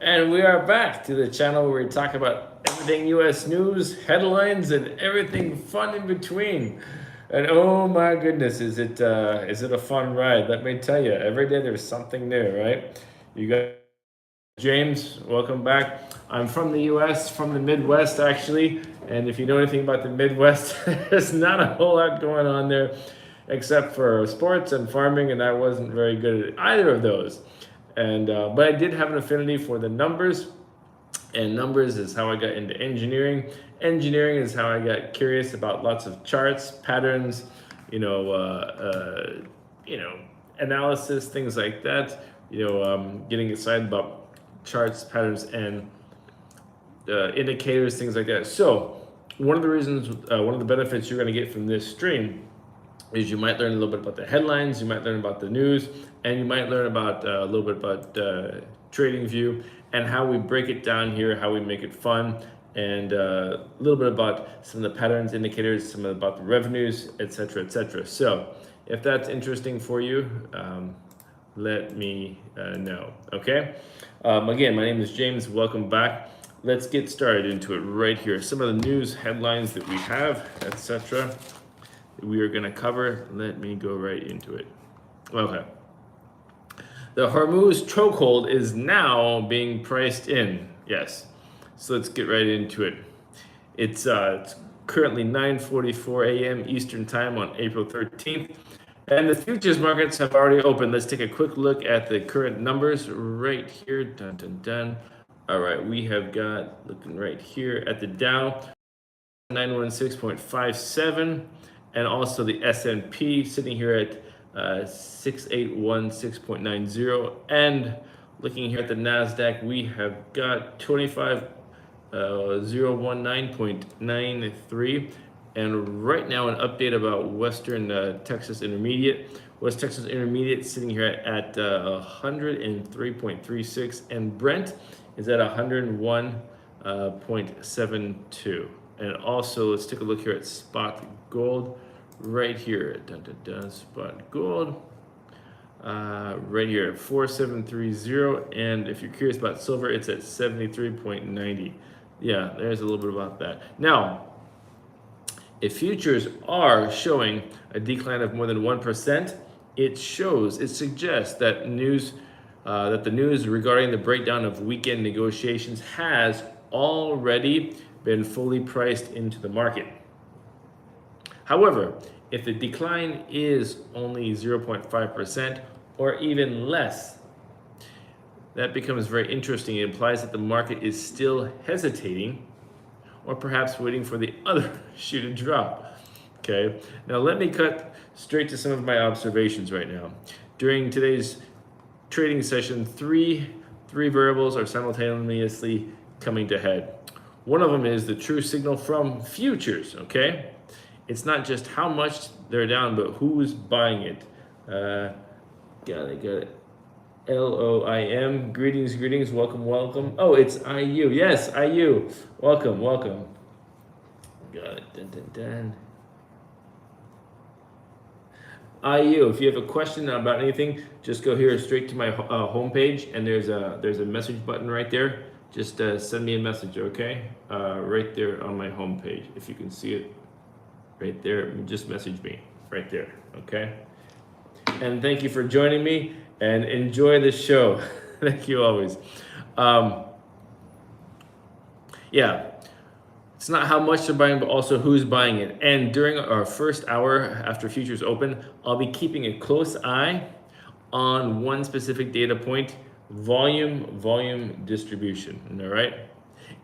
And we are back to the channel where we talk about everything U.S. news, headlines, and everything fun in between. And oh my goodness, is it a fun ride? Let me tell you, every day there's something new, right? You got James, welcome back. I'm from the U.S., from the Midwest actually, and if you know anything about the Midwest, there's not a whole lot going on there, except for sports and farming, and I wasn't very good at either of those. And but I did have an affinity for the numbers, and numbers is how I got into engineering. Engineering is how I got curious about lots of charts, patterns, you know, uh, analysis, things like that. Getting excited about charts, patterns, and indicators, things like that. So one of the reasons, one of the benefits you're going to get from this stream is you might learn a little bit about the headlines, you might learn about the news, and you might learn about a little bit about trading view and how we break it down here, how we make it fun, and a little bit about some of the patterns, indicators, some about the revenues, etc., etc. So if that's interesting for you, let me know. Okay. Again, my name is James. Welcome back. Let's get started into it right here. Some of the news headlines that we have, etc. we are going to cover. Let me go right into it. Okay. The Hormuz chokehold is now being priced in. Yes. So let's get right into it. It's currently 9:44 a.m. Eastern Time on April 13th. And the futures markets have already opened. Let's take a quick look at the current numbers right here. Dun, dun, dun. All right, we have got, looking right here at the Dow, 916.57. And also the S&P sitting here at 6816.90. And looking here at the NASDAQ, we have got 25019.93. And right now, an update about Western Texas Intermediate. West Texas Intermediate sitting here at 103.36, and Brent is at 101.72. And also, let's take a look here at spot gold right here. Dun, dun, dun, spot gold right here at 4730. And if you're curious about silver, it's at 73.90. Yeah, there's a little bit about that. Now, if futures are showing a decline of more than 1%, it suggests that the news regarding the breakdown of weekend negotiations has already been fully priced into the market. However, if the decline is only 0.5% or even less, that becomes very interesting. It implies that the market is still hesitating, or perhaps waiting for the other shoe to drop. Okay, now let me cut straight to some of my observations right now. During today's trading session, three variables are simultaneously coming to head. One of them is the true signal from futures, okay? It's not just how much they're down, but who's buying it. Got it. LOIM, greetings, welcome. Oh, it's IU. Yes, IU. Welcome. Got it. Dun. IU, if you have a question about anything, just go here straight to my homepage, and there's a message button right there. Just send me a message, okay? Right there on my homepage. If you can see it right there, just message me right there, okay? And thank you for joining me. And enjoy the show. Thank you always. Yeah, it's not how much they're buying, but also who's buying it. And during our first hour after futures open, I'll be keeping a close eye on one specific data point: volume distribution. All right.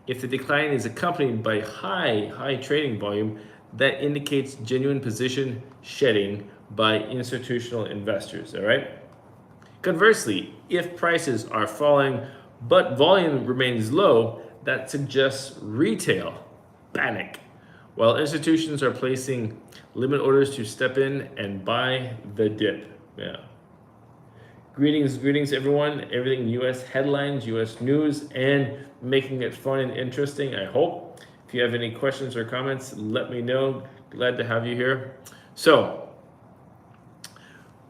If the decline is accompanied by high trading volume, that indicates genuine position shedding by institutional investors. All right. Conversely, if prices are falling but volume remains low, that suggests retail panic, while institutions are placing limit orders to step in and buy the dip. Yeah. Greetings everyone. Everything U.S. headlines, U.S. news, and making it fun and interesting, I hope. If you have any questions or comments, let me know. Glad to have you here. So,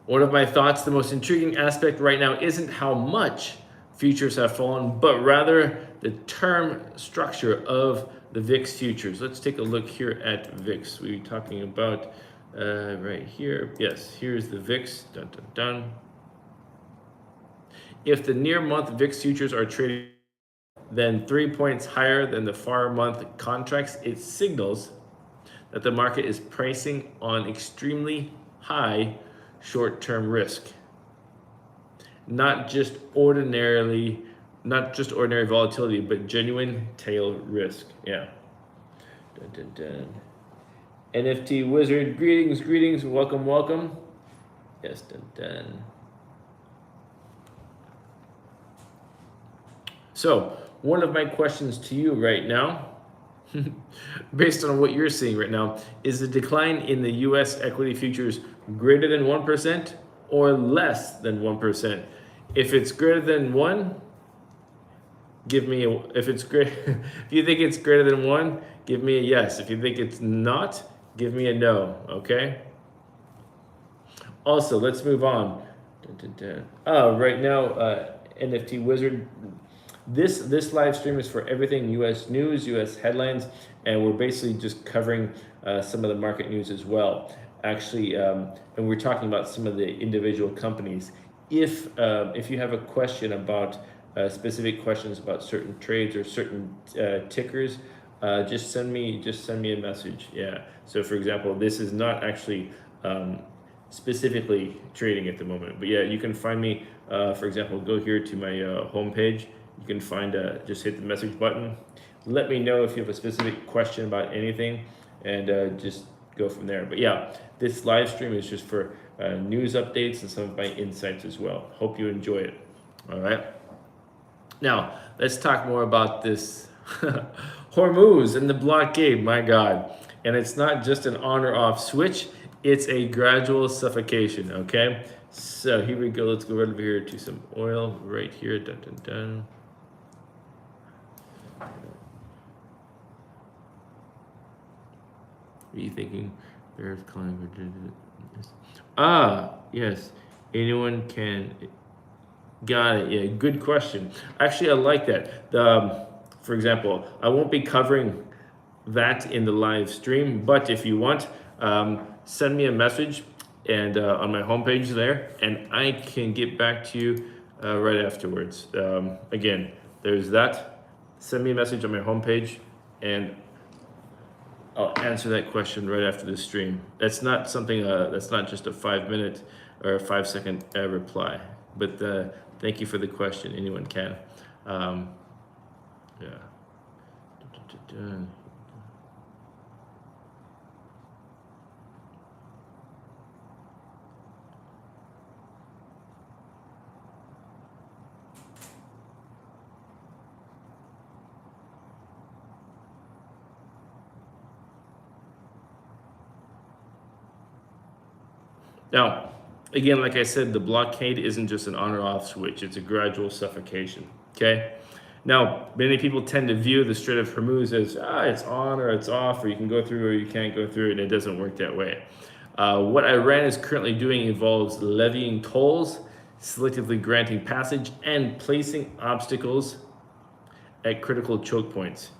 one of my thoughts, the most intriguing aspect right now isn't how much futures have fallen, but rather the term structure of the VIX futures. Let's take a look here at VIX. We're talking about right here. Yes, here's the VIX. Dun, dun, dun. If the near month VIX futures are trading then 3 points higher than the far month contracts, it signals that the market is pricing on extremely high short-term risk. Not just ordinary volatility, but genuine tail risk. Yeah. Dun, dun, dun. NFT Wizard, greetings, welcome. Yes, dun, dun. So, one of my questions to you right now, based on what you're seeing right now, is the decline in the U.S. equity futures greater than 1% or less than 1%? If it's greater than 1, give me a, if you think it's greater than 1, give me a yes. If you think it's not, give me a no, okay? Also, let's move on. Right now, NFT Wizard, this live stream is for everything U.S. news, U.S. headlines, and we're basically just covering some of the market news as well. Actually, and we're talking about some of the individual companies. If you have a question about specific questions about certain trades or certain tickers, just send me a message. Yeah. So, for example, this is not actually specifically trading at the moment, but yeah, you can find me. For example, go here to my homepage. You can find just hit the message button. Let me know if you have a specific question about anything, and just go from there. But yeah, this live stream is just for news updates and some of my insights as well. Hope you enjoy it. All right. Now let's talk more about this Hormuz and the blockade. My God, and it's not just an on or off switch; it's a gradual suffocation. Okay. So here we go. Let's go right over here to some oil right here. Dun, dun, dun. Are you thinking there's climate? Yes. Anyone can. Got it. Yeah, good question. Actually, I like that. For example, I won't be covering that in the live stream, but if you want, send me a message and on my homepage there, and I can get back to you right afterwards. Again, there's that. Send me a message on my homepage, and I'll answer that question right after the stream. That's not something. That's not just a 5-minute or a 5-second reply. But thank you for the question. Anyone can. Yeah. Now, again, like I said, the blockade isn't just an on or off switch. It's a gradual suffocation, okay? Now, many people tend to view the Strait of Hormuz as, it's on or it's off, or you can go through or you can't go through, and it doesn't work that way. What Iran is currently doing involves levying tolls, selectively granting passage, and placing obstacles at critical choke points.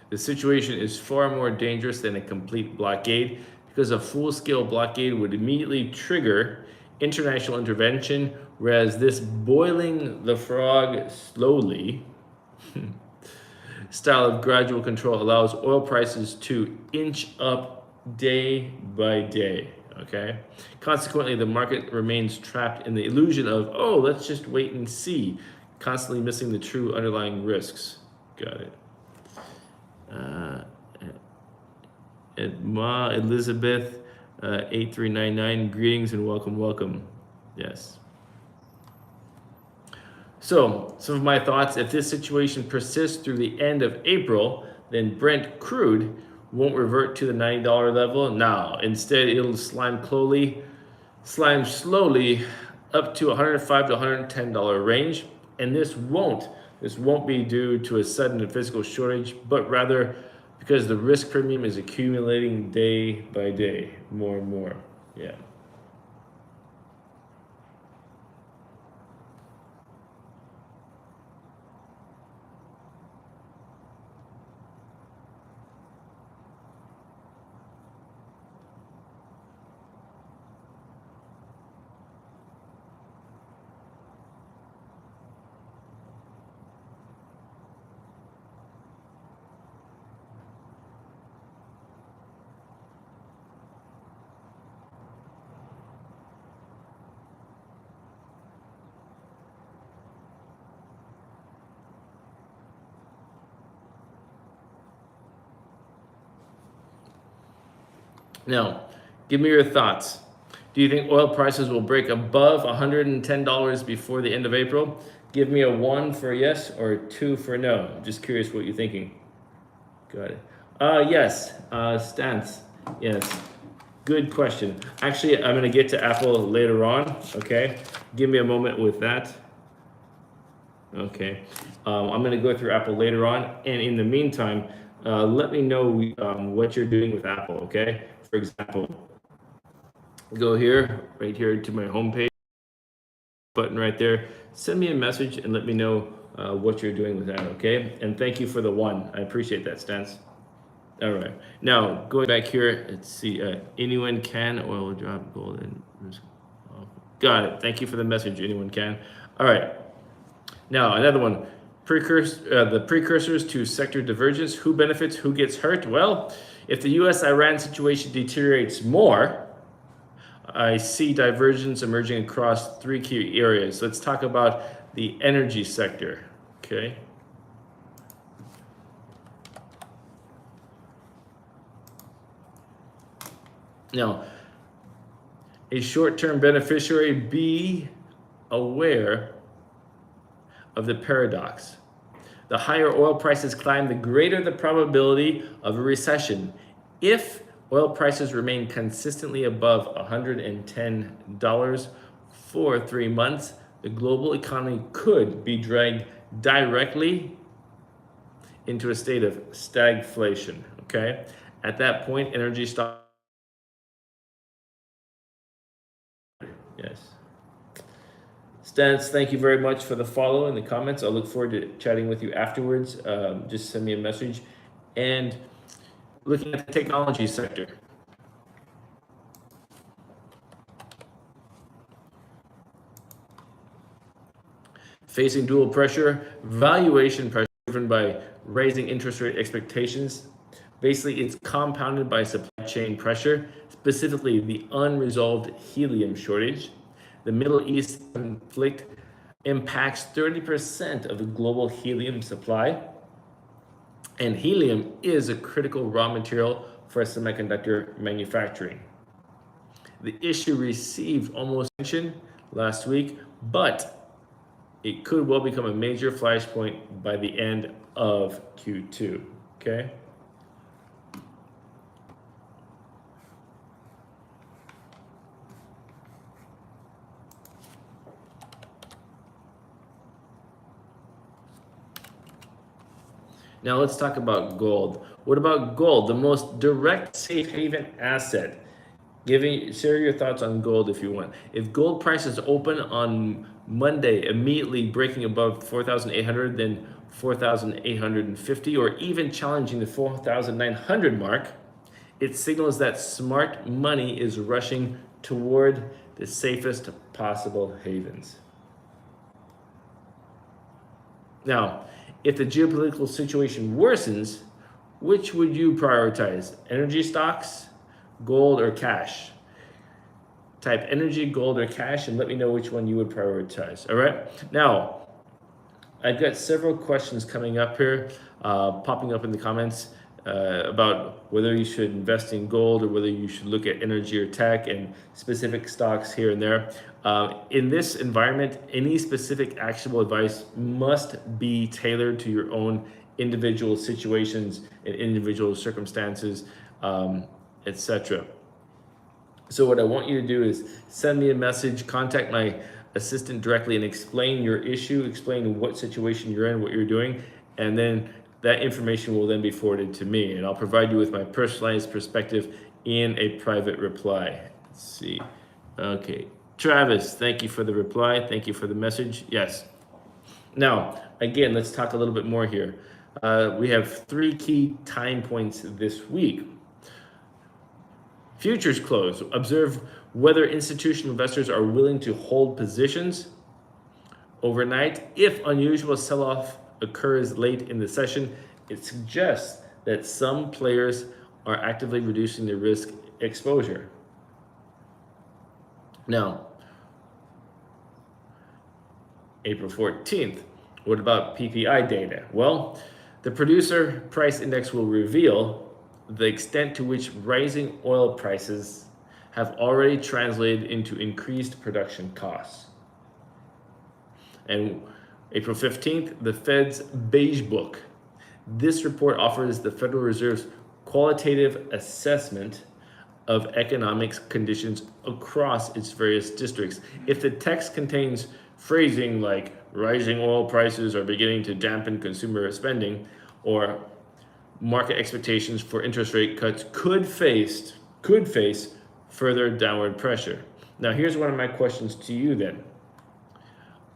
The situation is far more dangerous than a complete blockade, because a full-scale blockade would immediately trigger international intervention, whereas this boiling the frog slowly style of gradual control allows oil prices to inch up day by day, okay? Consequently, the market remains trapped in the illusion of, let's just wait and see, constantly missing the true underlying risks. Got it. Ma Elizabeth 8399, greetings and welcome. Yes. So, some of my thoughts: if this situation persists through the end of April, then Brent crude won't revert to the $90 level. No, instead it'll slime slowly up to $105 to $110 range, and this won't be due to a sudden physical shortage, but rather because the risk premium is accumulating day by day, more and more. Yeah. Now, give me your thoughts. Do you think oil prices will break above $110 before the end of April? Give me a 1 for yes or a 2 for no. I'm just curious what you're thinking. Got it. Yes, stance. Yes. Good question. Actually, I'm going to get to Apple later on. Okay. Give me a moment with that. Okay. I'm going to go through Apple later on. And in the meantime, let me know what you're doing with Apple. Okay. For example, go here, right here to my homepage button right there. Send me a message and let me know what you're doing with that. Okay. And thank you for the 1. I appreciate that, Stance. All right. Now, going back here, let's see. Anyone can oil drop gold and got it. Thank you for the message. Anyone can. All right. Now, another one. The precursors to sector divergence. Who benefits? Who gets hurt? Well, if the U.S. Iran situation deteriorates more, I see divergence emerging across 3 key areas. Let's talk about the energy sector. Okay. Now, a short-term beneficiary, be aware of the paradox. The higher oil prices climb, the greater the probability of a recession. If oil prices remain consistently above $110 for 3 months, the global economy could be dragged directly into a state of stagflation. Okay? At that point, energy stocks. Yes. Stance, thank you very much for the follow in the comments. I'll look forward to chatting with you afterwards. Just send me a message. And looking at the technology sector. Facing dual pressure, valuation pressure driven by rising interest rate expectations. Basically, it's compounded by supply chain pressure, specifically the unresolved helium shortage. The Middle East conflict impacts 30% of the global helium supply. And helium is a critical raw material for semiconductor manufacturing. The issue received almost attention last week, but it could well become a major flashpoint by the end of Q2. Okay. Now let's talk about gold. What about gold, the most direct safe haven asset? Share your thoughts on gold if you want. If gold prices open on Monday, immediately breaking above 4,800, then 4,850, or even challenging the 4,900 mark, it signals that smart money is rushing toward the safest possible havens. Now, if the geopolitical situation worsens, which would you prioritize? Energy stocks, gold, or cash? Type energy, gold, or cash, and let me know which one you would prioritize. All right. Now, I've got several questions coming up here, popping up in the comments about whether you should invest in gold or whether you should look at energy or tech and specific stocks here and there. In this environment, any specific actionable advice must be tailored to your own individual situations and individual circumstances, etc. So what I want you to do is send me a message, contact my assistant directly and explain your issue, explain what situation you're in, what you're doing, and then that information will then be forwarded to me, and I'll provide you with my personalized perspective in a private reply. Let's see. Okay. Travis, thank you for the reply. Thank you for the message. Yes. Now, again, let's talk a little bit more here. We have 3 key time points this week. Futures close. Observe whether institutional investors are willing to hold positions overnight. If unusual sell-off occurs late in the session, it suggests that some players are actively reducing their risk exposure. Now, April 14th, what about PPI data? Well, the producer price index will reveal the extent to which rising oil prices have already translated into increased production costs. And April 15th, the Fed's Beige Book. This report offers the Federal Reserve's qualitative assessment of economic conditions across its various districts. If the text contains phrasing like rising oil prices are beginning to dampen consumer spending, or market expectations for interest rate cuts could face further downward pressure. Now, here's one of my questions to you then.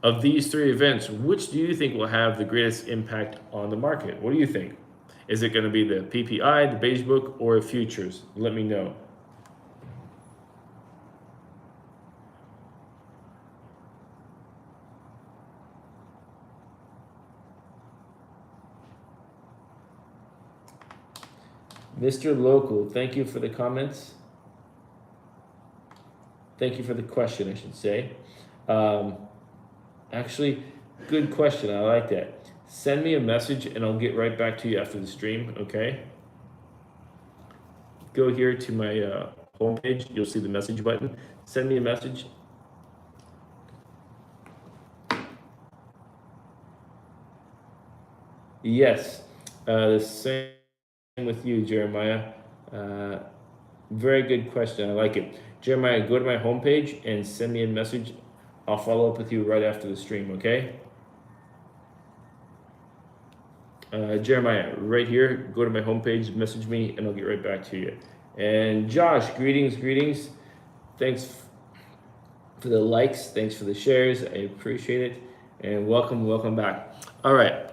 Of these three events, which do you think will have the greatest impact on the market? What do you think? Is it going to be the PPI, the Beige Book, or futures? Let me know. Mr. Local, thank you for the comments. Thank you for the question, I should say. Actually, good question. I like that. Send me a message and I'll get right back to you after the stream, okay? Go here to my homepage. You'll see the message button. Send me a message. Yes, the same with you, Jeremiah. Very good question. I like it. Jeremiah, go to my homepage and send me a message. I'll follow up with you right after the stream, okay? Jeremiah, right here, go to my homepage, message me, and I'll get right back to you. And Josh, greetings. Thanks for the likes. Thanks for the shares. I appreciate it. And welcome back. All right.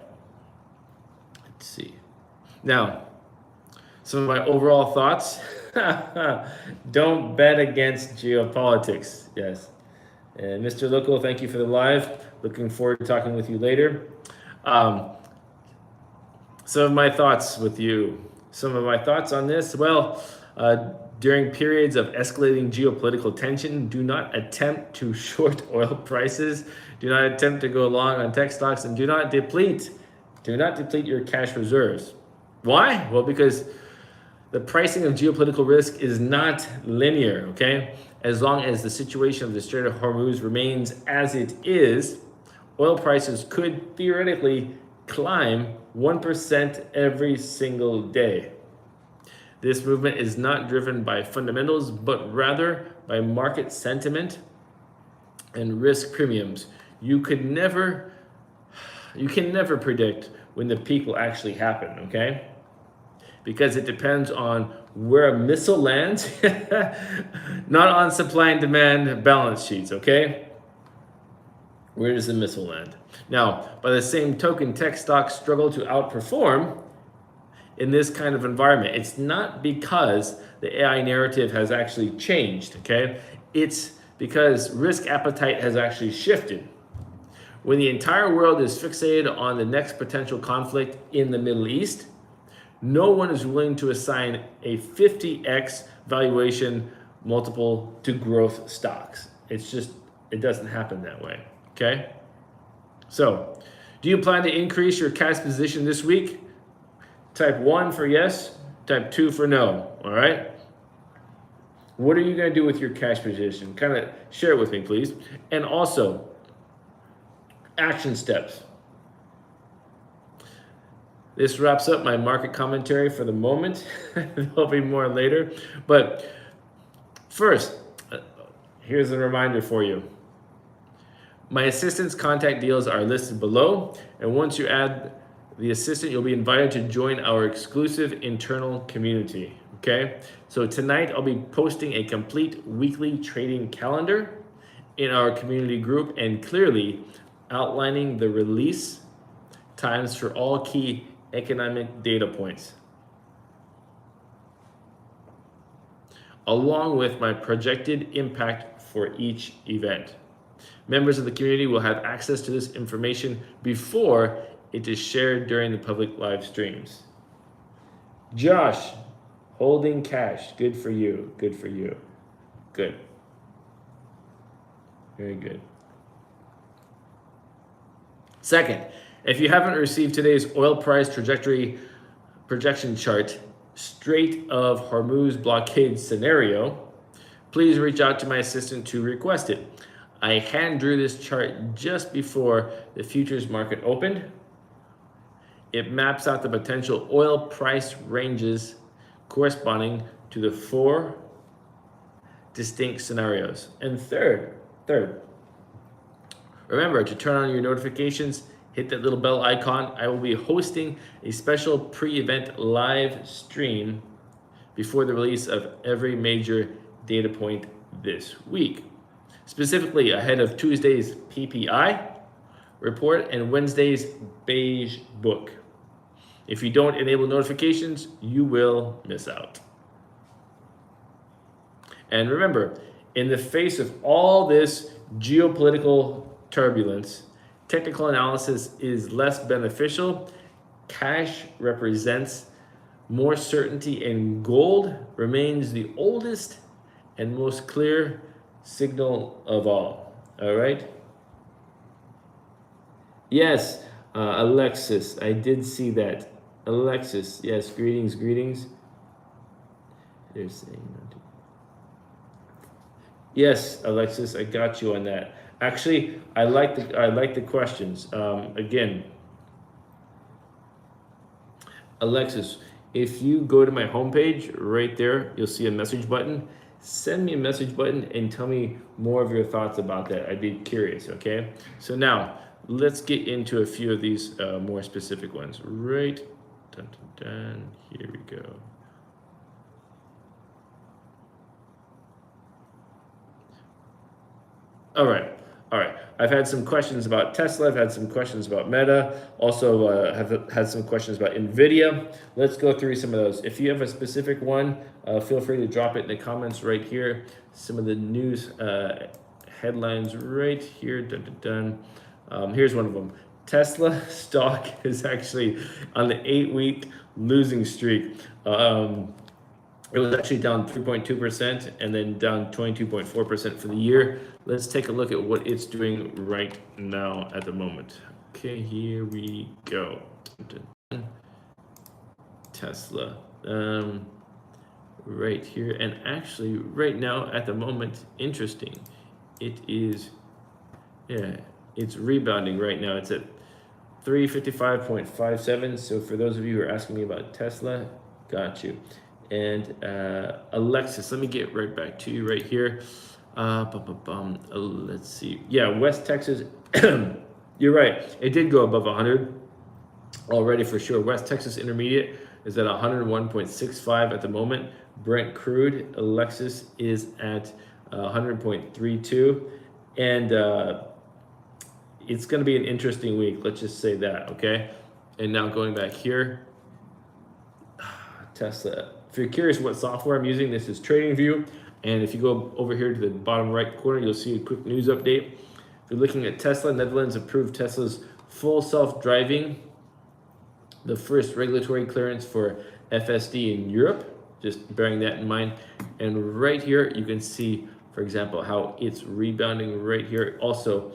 Let's see. Now, some of my overall thoughts. Don't bet against geopolitics. Yes. And Mr. Loco, thank you for the live. Looking forward to talking with you later. Some of my thoughts with you. Some of my thoughts on this. Well, during periods of escalating geopolitical tension, do not attempt to short oil prices. Do not attempt to go long on tech stocks, and do not deplete your cash reserves. Why? Well, because the pricing of geopolitical risk is not linear, okay? As long as the situation of the Strait of Hormuz remains as it is, oil prices could theoretically climb 1% every single day. This movement is not driven by fundamentals, but rather by market sentiment and risk premiums. You can never predict when the peak will actually happen, okay? Because it depends on where a missile lands, not on supply and demand balance sheets, okay? Where does the missile land? Now, by the same token, tech stocks struggle to outperform in this kind of environment. It's not because the AI narrative has actually changed, okay? It's because risk appetite has actually shifted. When the entire world is fixated on the next potential conflict in the Middle East, no one is willing to assign a 50x valuation multiple to growth stocks. It doesn't happen that way, okay? So, do you plan to increase your cash position this week? Type 1 for yes, type 2 for no, all right? What are you gonna do with your cash position? Kind of share it with me, please. And also, action steps. This wraps up my market commentary for the moment. There'll be more later. But first, here's a reminder for you. My assistant's contact deals are listed below. And once you add the assistant, you'll be invited to join our exclusive internal community. Okay? So tonight, I'll be posting a complete weekly trading calendar in our community group and clearly outlining the release times for all key economic data points, along with my projected impact for each event. Members of the community will have access to this information before it is shared during the public live streams. Josh, holding cash. Good for you. Good for you. Good. Very good. Second, if you haven't received today's oil price trajectory projection chart, Strait of Hormuz blockade scenario, please reach out to my assistant to request it. I hand drew this chart just before the futures market opened. It maps out the potential oil price ranges corresponding to the 4 distinct scenarios. And third, remember to turn on your notifications, hit that little bell icon. I will be hosting a special pre-event live stream before the release of every major data point this week, specifically ahead of Tuesday's PPI report and Wednesday's beige book. If you don't enable notifications, you will miss out. And remember, in the face of all this geopolitical turbulence, technical analysis is less beneficial. Cash represents more certainty, and gold remains the oldest and most clear signal of all. All right? Yes, Alexis, I did see that. Alexis, yes, greetings. They're saying that. Yes, Alexis, I got you on that. Actually, I like the questions. Again, Alexis, if you go to my homepage right there, you'll see a message button. Send me a message button and tell me more of your thoughts about that. I'd be curious, okay? So now, let's get into a few of these more specific ones. Right, here we go. All right. I've had some questions about Tesla. I've had some questions about Meta. Also, have had some questions about NVIDIA. Let's go through some of those. If you have a specific one, feel free to drop it in the comments right here. Some of the news headlines right here. Here's one of them. Tesla stock is actually on the 8-week losing streak. It was actually down 3.2% and then down 22.4% for the year. Let's take a look at what it's doing right now at the moment. Okay, here we go. Tesla. Right here. And actually, right now at the moment, interesting. It is, it's rebounding right now. It's at 355.57. So for those of you who are asking me about Tesla, got you. And Alexis, let me get right back to you right here. Let's see. Yeah, West Texas. You're right. It did go above 100 already for sure. West Texas Intermediate is at 101.65 at the moment. Brent crude, Alexis, is at 100.32. And it's going to be an interesting week. Let's just say that, okay? And now going back here, Tesla. If you're curious what software I'm using, this is TradingView. And if you go over here to the bottom right corner, you'll see a quick news update. If you're looking at Tesla, Netherlands approved Tesla's full self-driving, the first regulatory clearance for FSD in Europe, just bearing that in mind. And right here, you can see, for example, how it's rebounding right here. Also,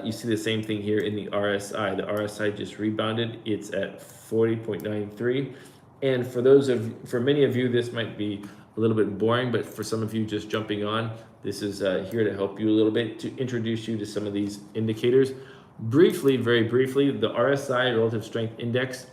you see the same thing here in the RSI. The RSI just rebounded. It's at 40.93. And for many of you, this might be a little bit boring, but for some of you just jumping on, this is here to help you a little bit, to introduce you to some of these indicators. Briefly, very briefly, the RSI, Relative Strength Index,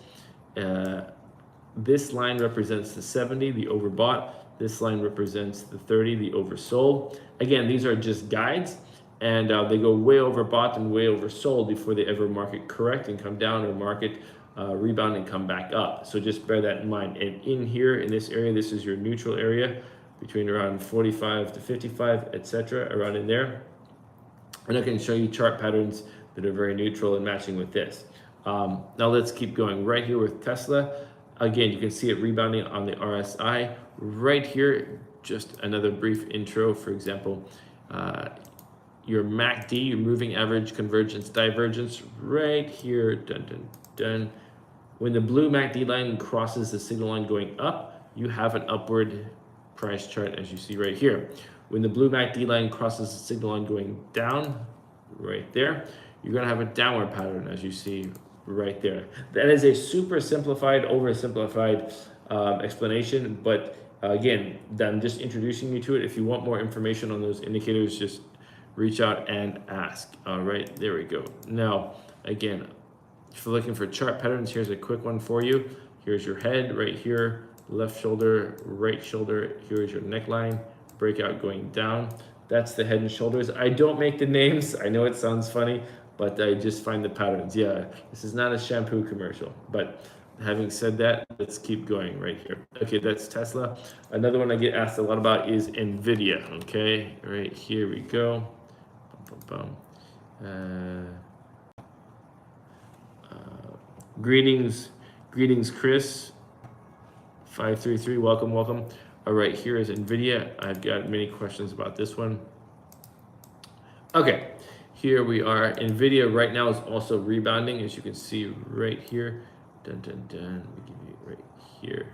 this line represents the 70, the overbought. This line represents the 30, the oversold. Again, these are just guides, and they go way overbought and way oversold before they ever market correct and come down, or market rebound and come back up. So just bear that in mind. And in here, in this area, this is your neutral area between around 45 to 55, etc., around in there. And I can show you chart patterns that are very neutral and matching with this. Now let's keep going. Right here with Tesla, again, you can see it rebounding on the RSI. Right here, just another brief intro. For example, your MACD, your moving average convergence divergence, right here, done. When the blue MACD line crosses the signal line going up, you have an upward price chart, as you see right here. When the blue MACD line crosses the signal line going down, right there, you're going to have a downward pattern, as you see right there. That is a super simplified, oversimplified explanation, but again, I'm just introducing you to it. If you want more information on those indicators, just reach out and ask. All right, there we go. Now, again, if you're looking for chart patterns, here's a quick one for you. Here's your head right here, left shoulder, right shoulder. Here's your neckline, breakout going down. That's the head and shoulders. I don't make the names. I know it sounds funny, but I just find the patterns. Yeah, this is not a shampoo commercial, but having said that, let's keep going right here. Okay, that's Tesla. Another one I get asked a lot about is NVIDIA. Okay, right here we go. Bum, bum, bum. Greetings, Chris. 533, welcome. All right, here is NVIDIA. I've got many questions about this one. Okay, here we are. NVIDIA right now is also rebounding, as you can see right here. Dun, dun, dun. Let me give you right here.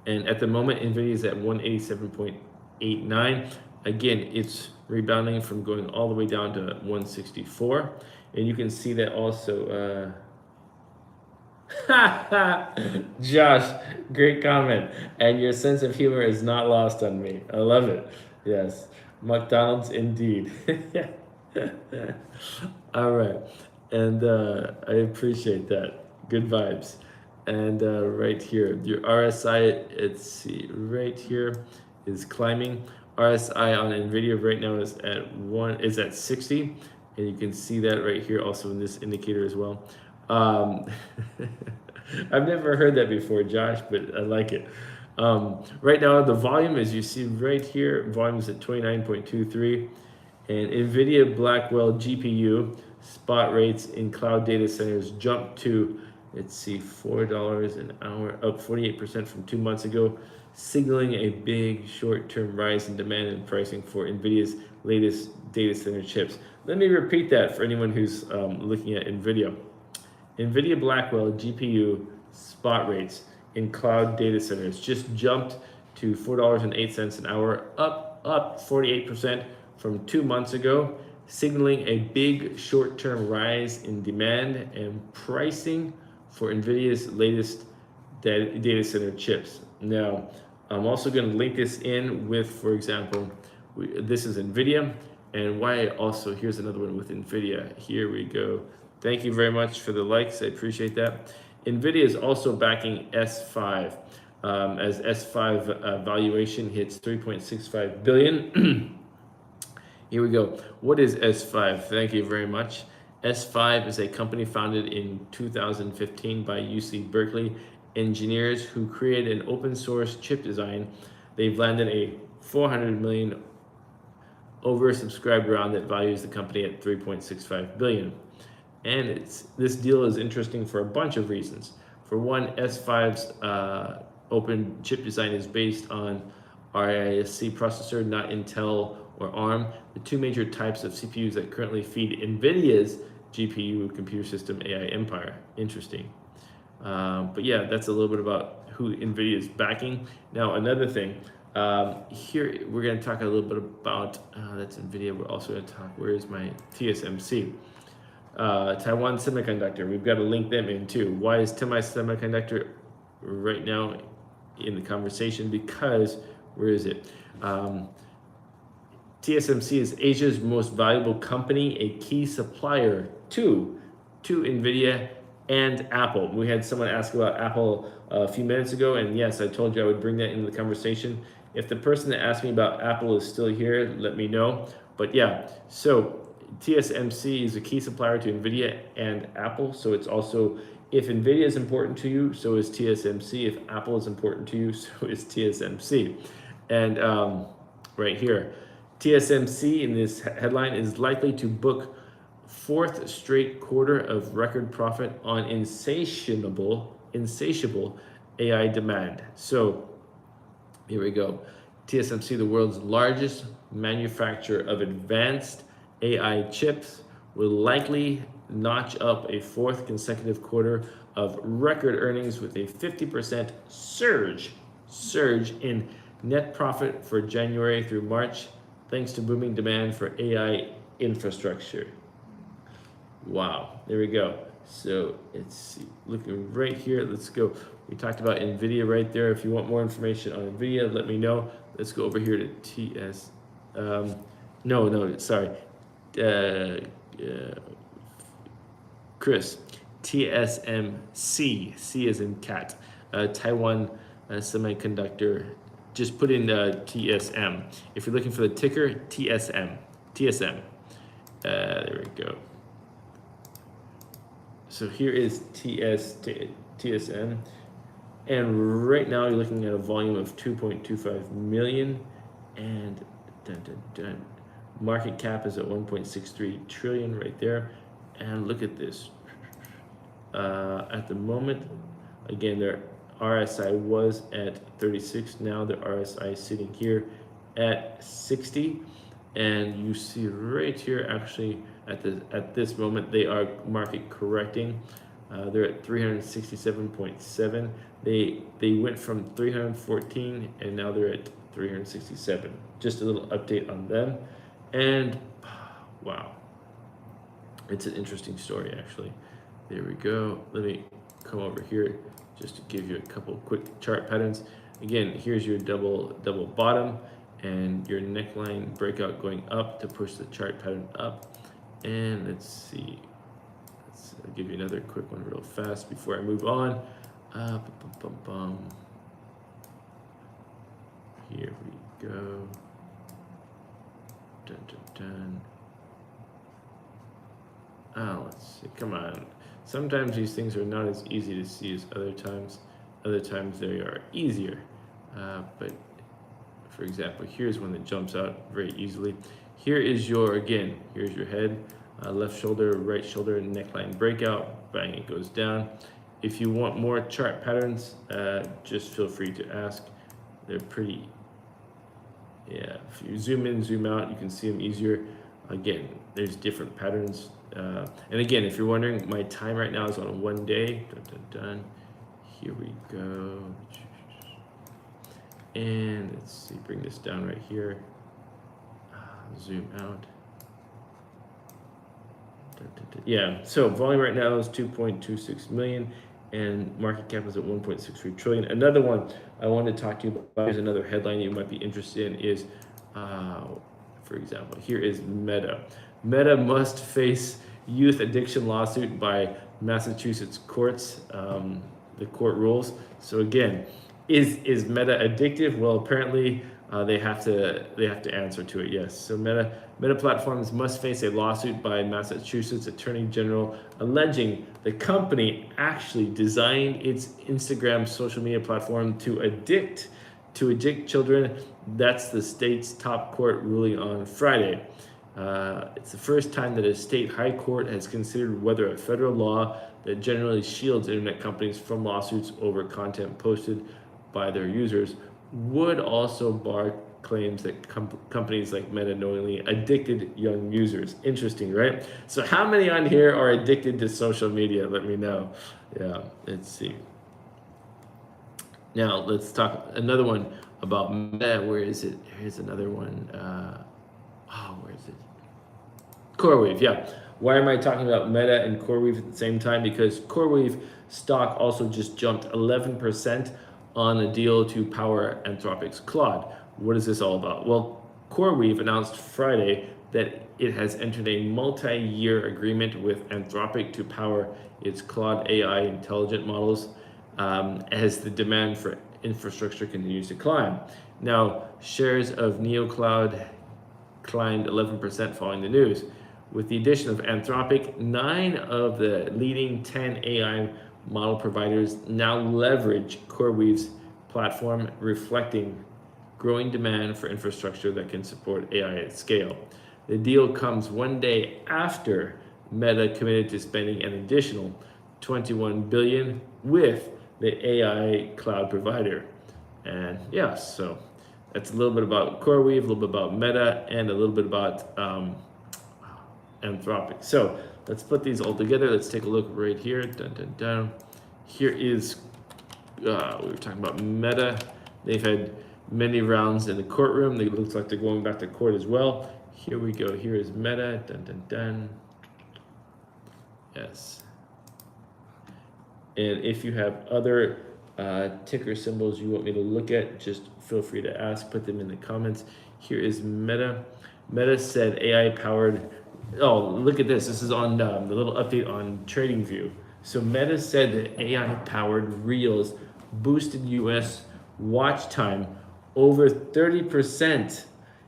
And at the moment, NVIDIA is at 187.89. Again, it's rebounding from going all the way down to 164. And you can see that also. Josh, great comment. And your sense of humor is not lost on me. I love it. Yes, McDonald's indeed. All right. And I appreciate that. Good vibes. And right here, your RSI, let's see, right here is climbing. RSI on NVIDIA right now is at 60. And you can see that right here also in this indicator as well. I've never heard that before, Josh, but I like it. Right now, the volume, as you see right here, volume is at 29.23. And NVIDIA Blackwell GPU spot rates in cloud data centers jumped to, let's see, $4 an hour, up 48% from 2 months ago, signaling a big short-term rise in demand and pricing for NVIDIA's latest data center chips. Let me repeat that for anyone who's looking at NVIDIA. NVIDIA Blackwell GPU spot rates in cloud data centers just jumped to $4.08 an hour, up 48% from 2 months ago, signaling a big short-term rise in demand and pricing for NVIDIA's latest data center chips. Now, I'm also going to link this in with, for example, this is NVIDIA, and why also, here's another one with NVIDIA. Here we go. Thank you very much for the likes. I appreciate that. NVIDIA is also backing S5 as S5 valuation hits 3.65 billion. Here we go. What is S5? Thank you very much. S5 is a company founded in 2015 by UC Berkeley engineers who created an open source chip design. They've landed a 400 million oversubscribed round that values the company at 3.65 billion. And this deal is interesting for a bunch of reasons. For one, S5's open chip design is based on RISC processor, not Intel or ARM, the two major types of CPUs that currently feed NVIDIA's GPU computer system AI empire. Interesting. But yeah, that's a little bit about who NVIDIA is backing. Now, another thing, here we're going to talk a little bit about, that's NVIDIA. We're also going to talk, where is my TSMC? Taiwan Semiconductor. We've got to link them in too. Why is Taiwan Semiconductor right now in the conversation? Because, where is it? TSMC is Asia's most valuable company, a key supplier to NVIDIA and Apple. We had someone ask about Apple a few minutes ago, and yes, I told you I would bring that into the conversation. If the person that asked me about Apple is still here, let me know. But yeah, so TSMC is a key supplier to NVIDIA and Apple. So it's also, if NVIDIA is important to you, so is TSMC. If Apple is important to you, so is TSMC. And right here, TSMC in this headline is likely to book fourth straight quarter of record profit on insatiable AI demand. So here we go. TSMC, the world's largest manufacturer of advanced AI chips, will likely notch up a fourth consecutive quarter of record earnings with a 50% surge in net profit for January through March, thanks to booming demand for AI infrastructure. Wow, there we go. So it's looking right here. Let's go. We talked about NVIDIA right there. If you want more information on NVIDIA, let me know. Let's go over here to TS. Um, no, sorry. Uh, uh, Chris, TSMC, C as in cat, Taiwan Semiconductor. Just put in TSM. If you're looking for the ticker, TSM. TSM. There we go. So here is TSM. And right now you're looking at a volume of 2.25 million and market cap is at 1.63 trillion right there. And look at this. At the moment, again, their RSI was at 36. Now the RSI is sitting here at 60. And you see right here, actually, at this moment, they are market correcting. They're at 367.7. They went from 314 and now they're at 367. Just a little update on them. And wow, it's an interesting story actually. There we go. Let me come over here just to give you a couple quick chart patterns. Again, here's your double bottom and your neckline breakout going up to push the chart pattern up. And let's see. I'll give you another quick one real fast before I move on. Here we go. Dun, dun, dun. Let's see. Come on. Sometimes these things are not as easy to see as other times. Other times they are easier. But for example, here's one that jumps out very easily. Here is your, again, here's your head. Left shoulder, right shoulder, neckline breakout, bang, it goes down. If you want more chart patterns, just feel free to ask. They're pretty, yeah, if you zoom in, zoom out, you can see them easier. Again, there's different patterns. And again, if you're wondering, my time right now is on 1 day. Dun, dun, dun. Here we go. And let's see, bring this down right here. Zoom out. Yeah, so volume right now is 2.26 million and market cap is at 1.63 trillion. Another one I wanted to talk to you about, here's another headline you might be interested in is, for example, here is Meta. Meta must face youth addiction lawsuit by Massachusetts courts, the court rules. So again, is Meta addictive? Well, apparently they have to answer to it. Yes. So Meta platforms must face a lawsuit by Massachusetts Attorney General alleging the company actually designed its Instagram social media platform to addict children. That's the state's top court ruling on Friday. It's the first time that a state high court has considered whether a federal law that generally shields internet companies from lawsuits over content posted by their users would also bar claims that companies like Meta knowingly addicted young users. Interesting, right? So how many on here are addicted to social media? Let me know. Yeah, let's see. Now let's talk another one about Meta. Where is it? Here's another one. Where is it? CoreWeave, yeah. Why am I talking about Meta and CoreWeave at the same time? Because CoreWeave stock also just jumped 11% on a deal to power Anthropic's Claude. What is this all about? Well, CoreWeave announced Friday that it has entered a multi-year agreement with Anthropic to power its Claude AI intelligent models as the demand for infrastructure continues to climb. Now, shares of NeoCloud climbed 11% following the news. With the addition of Anthropic, 9 of the leading 10 AI model providers now leverage CoreWeave's platform, reflecting growing demand for infrastructure that can support AI at scale. The deal comes 1 day after Meta committed to spending an additional $21 billion with the AI cloud provider. And yeah, so that's a little bit about CoreWeave, a little bit about Meta, and a little bit about Anthropic. So let's put these all together. Let's take a look right here. Dun, dun, dun. Here is, we were talking about Meta. They've had many rounds in the courtroom. It looks like they're going back to court as well. Here we go. Here is Meta. Dun, dun, dun. Yes. And if you have other ticker symbols you want me to look at, just feel free to ask, put them in the comments. Here is Meta. Meta said AI powered, oh, look at this. This is on the little update on TradingView. So Meta said that AI powered Reels boosted US watch time over 30%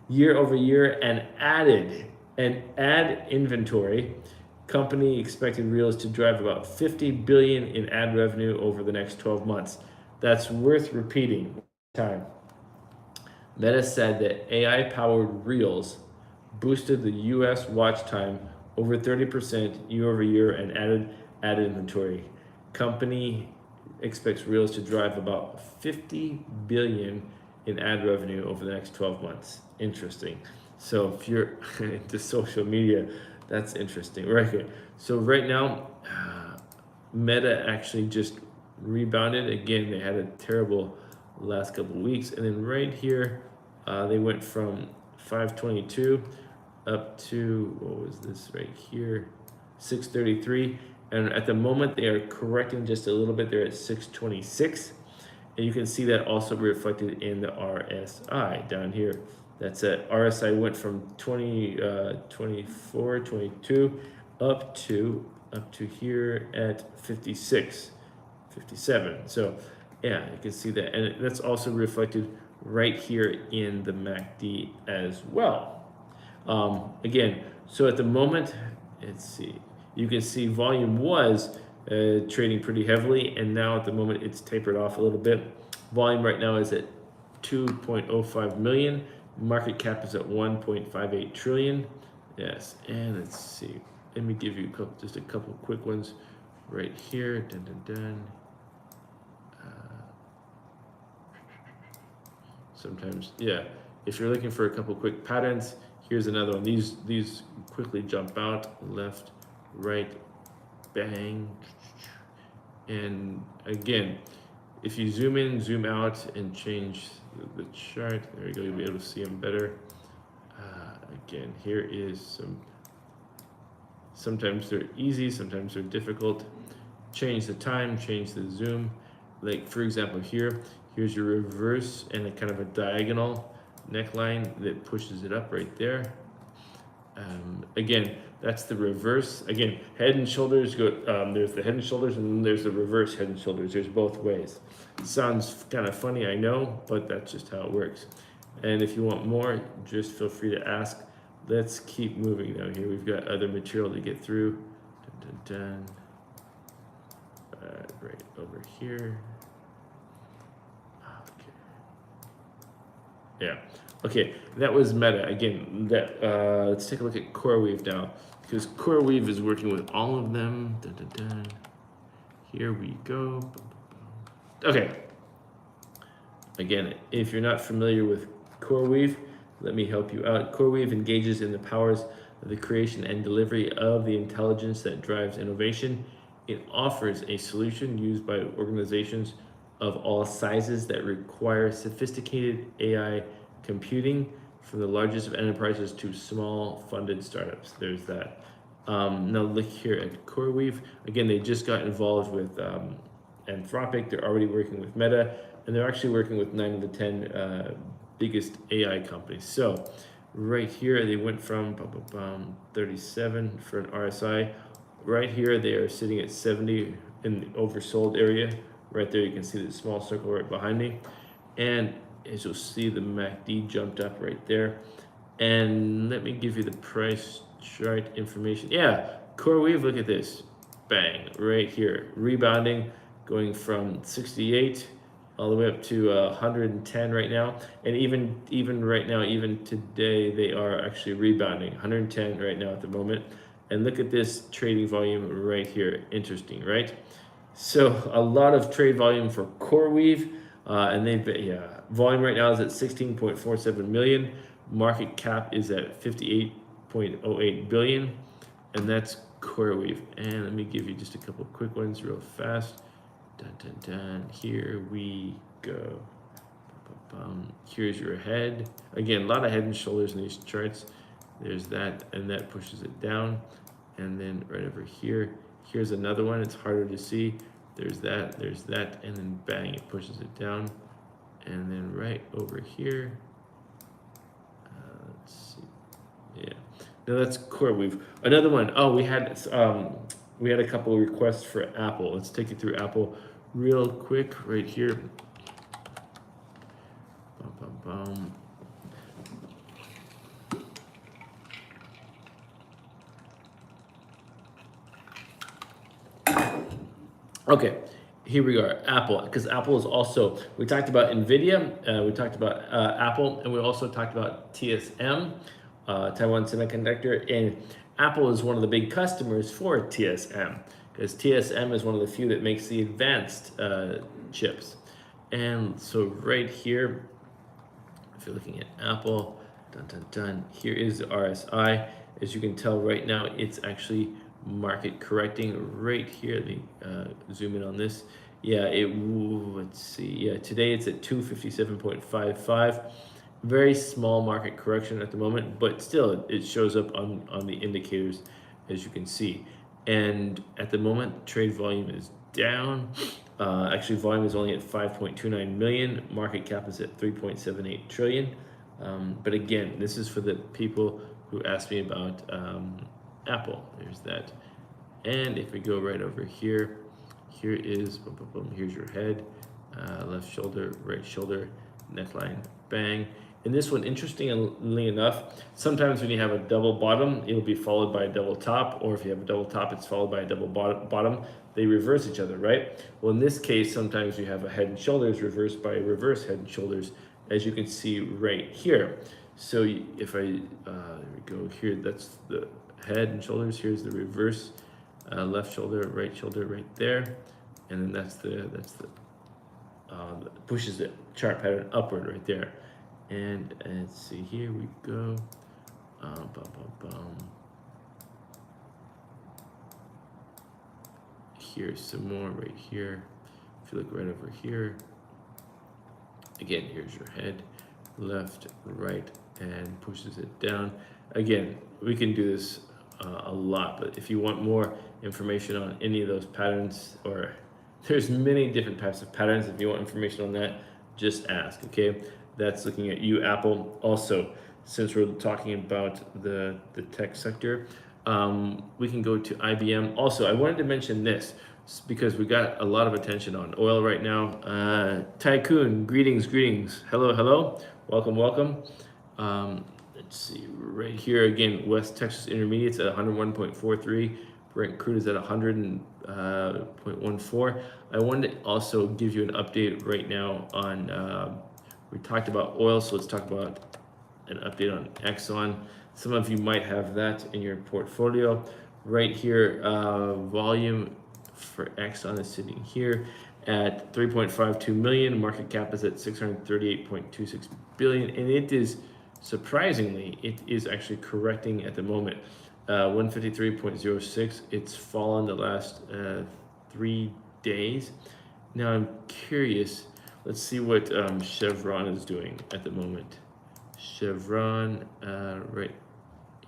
year over year and added an ad inventory. Company expected Reels to drive about 50 billion in ad revenue over the next 12 months. That's worth repeating. Time. Meta said that AI-powered Reels boosted the U.S. watch time over 30% year over year and added ad inventory. Company expects Reels to drive about 50 billion in ad revenue over the next 12 months. Interesting. So if you're into social media, that's interesting. Right here. So right now, Meta actually just rebounded. Again, they had a terrible last couple of weeks. And then right here, they went from 522 up to, what was this right here? 633. And at the moment, they are correcting just a little bit. They're at 626. And you can see that also reflected in the RSI down here. That's it. RSI went from 24, 22 up to here at 56, 57. So yeah, you can see that. And that's also reflected right here in the MACD as well. Again, so at the moment, let's see, you can see volume was trading pretty heavily, and now at the moment it's tapered off a little bit. Volume right now is at 2.05 million. Market cap is at 1.58 trillion. Yes, and let's see. Let me give you just a couple quick ones right here. Dun, dun, dun. Sometimes, yeah. If you're looking for a couple quick patterns, here's another one. These quickly jump out, left, right, bang. And again, if you zoom in, zoom out, and change the chart, there you go, you'll be able to see them better. Again, here is some, sometimes they're easy, sometimes they're difficult. Change the time, change the zoom. Like for example here's your reverse and a kind of a diagonal neckline that pushes it up right there. Again, that's the reverse. Again, head and shoulders go, there's the head and shoulders, and then there's the reverse head and shoulders. There's both ways. Sounds kind of funny, I know, but that's just how it works. And if you want more, just feel free to ask. Let's keep moving now. Here we've got other material to get through. Dun, dun, dun. Right over here. Okay. Yeah. Okay, that was Meta. Again, that let's take a look at CoreWeave now, because CoreWeave is working with all of them. Dun, dun, dun. Here we go. Okay. Again, if you're not familiar with CoreWeave, let me help you out. CoreWeave engages in the powers of the creation and delivery of the intelligence that drives innovation. It offers a solution used by organizations of all sizes that require sophisticated AI computing, from the largest of enterprises to small funded startups. There's that. Now look here at CoreWeave. Again, they just got involved with Anthropic. They're already working with Meta, and they're actually working with 9 of the 10 biggest AI companies. So right here, they went from 37 for an RSI. Right here, they are sitting at 70 in the oversold area. Right there, you can see the small circle right behind me. And as you'll see, the MACD jumped up right there. And let me give you the price chart information. Yeah, CoreWeave, look at this. Bang, right here. Rebounding, going from 68 all the way up to 110 right now. And even right now, even today, they are actually rebounding. 110 right now at the moment. And look at this trading volume right here. Interesting, right? So a lot of trade volume for CoreWeave. And volume right now is at 16.47 million. Market cap is at 58.08 billion. And that's CoreWeave. And let me give you just a couple quick ones real fast. Dun, dun, dun. Here we go. Here's your head. Again, a lot of head and shoulders in these charts. There's that, and that pushes it down. And then right over here, Here's another one. It's harder to see. There's that, and then bang, it pushes it down. And then right over here, let's see. Yeah. Now that's CoreWeave. Another one. Oh, we had a couple of requests for Apple. Let's take you through Apple real quick right here. Bum, bum, bum. Okay, here we are, Apple, because Apple is also, we talked about NVIDIA, we talked about Apple, and we also talked about TSM, Taiwan Semiconductor, and Apple is one of the big customers for TSM, because TSM is one of the few that makes the advanced chips. And so right here, if you're looking at Apple, here is the RSI. As you can tell right now, it's actually market correcting right here. Let me zoom in on this. Yeah, let's see. Yeah, today it's at 257.55. Very small market correction at the moment, but still it shows up on the indicators, as you can see. And at the moment, trade volume is down. Actually, volume is only at 5.29 million. Market cap is at 3.78 trillion. But again, this is for the people who asked me about Apple. There's that. And if we go right over here, here is, boom, boom, boom, here's your head, left shoulder, right shoulder, neckline, bang. And this one, interestingly enough, sometimes when you have a double bottom, it'll be followed by a double top, or if you have a double top, it's followed by a double bottom. They reverse each other, right? Well, in this case, sometimes you have a head and shoulders reversed by a reverse head and shoulders, as you can see right here. So if there we go here, that's the head and shoulders. Here's the reverse, left shoulder, right there, and then that's the pushes the chart pattern upward right there. And let's see, here we go. Bum, bum, bum. Here's some more right here. If you look right over here, again, here's your head, left, right, and pushes it down. Again, we can do this a lot, but if you want more information on any of those patterns, or there's many different types of patterns, if you want information on that, just ask, okay? That's looking at you, Apple. Also, since we're talking about the tech sector, we can go to IBM. Also, I wanted to mention this because we got a lot of attention on oil right now. Tycoon, greetings. Hello. Welcome. Let's see, right here again, West Texas Intermediates at 101.43. Brent crude is at 100.14. I wanted to also give you an update right now on, we talked about oil, so let's talk about an update on Exxon. Some of you might have that in your portfolio. Right here, volume for Exxon is sitting here at 3.52 million. Market cap is at 638.26 billion, and it is, surprisingly, it is actually correcting at the moment. 153.06. It's fallen the last 3 days. Now I'm curious. Let's see what Chevron is doing at the moment. Chevron, right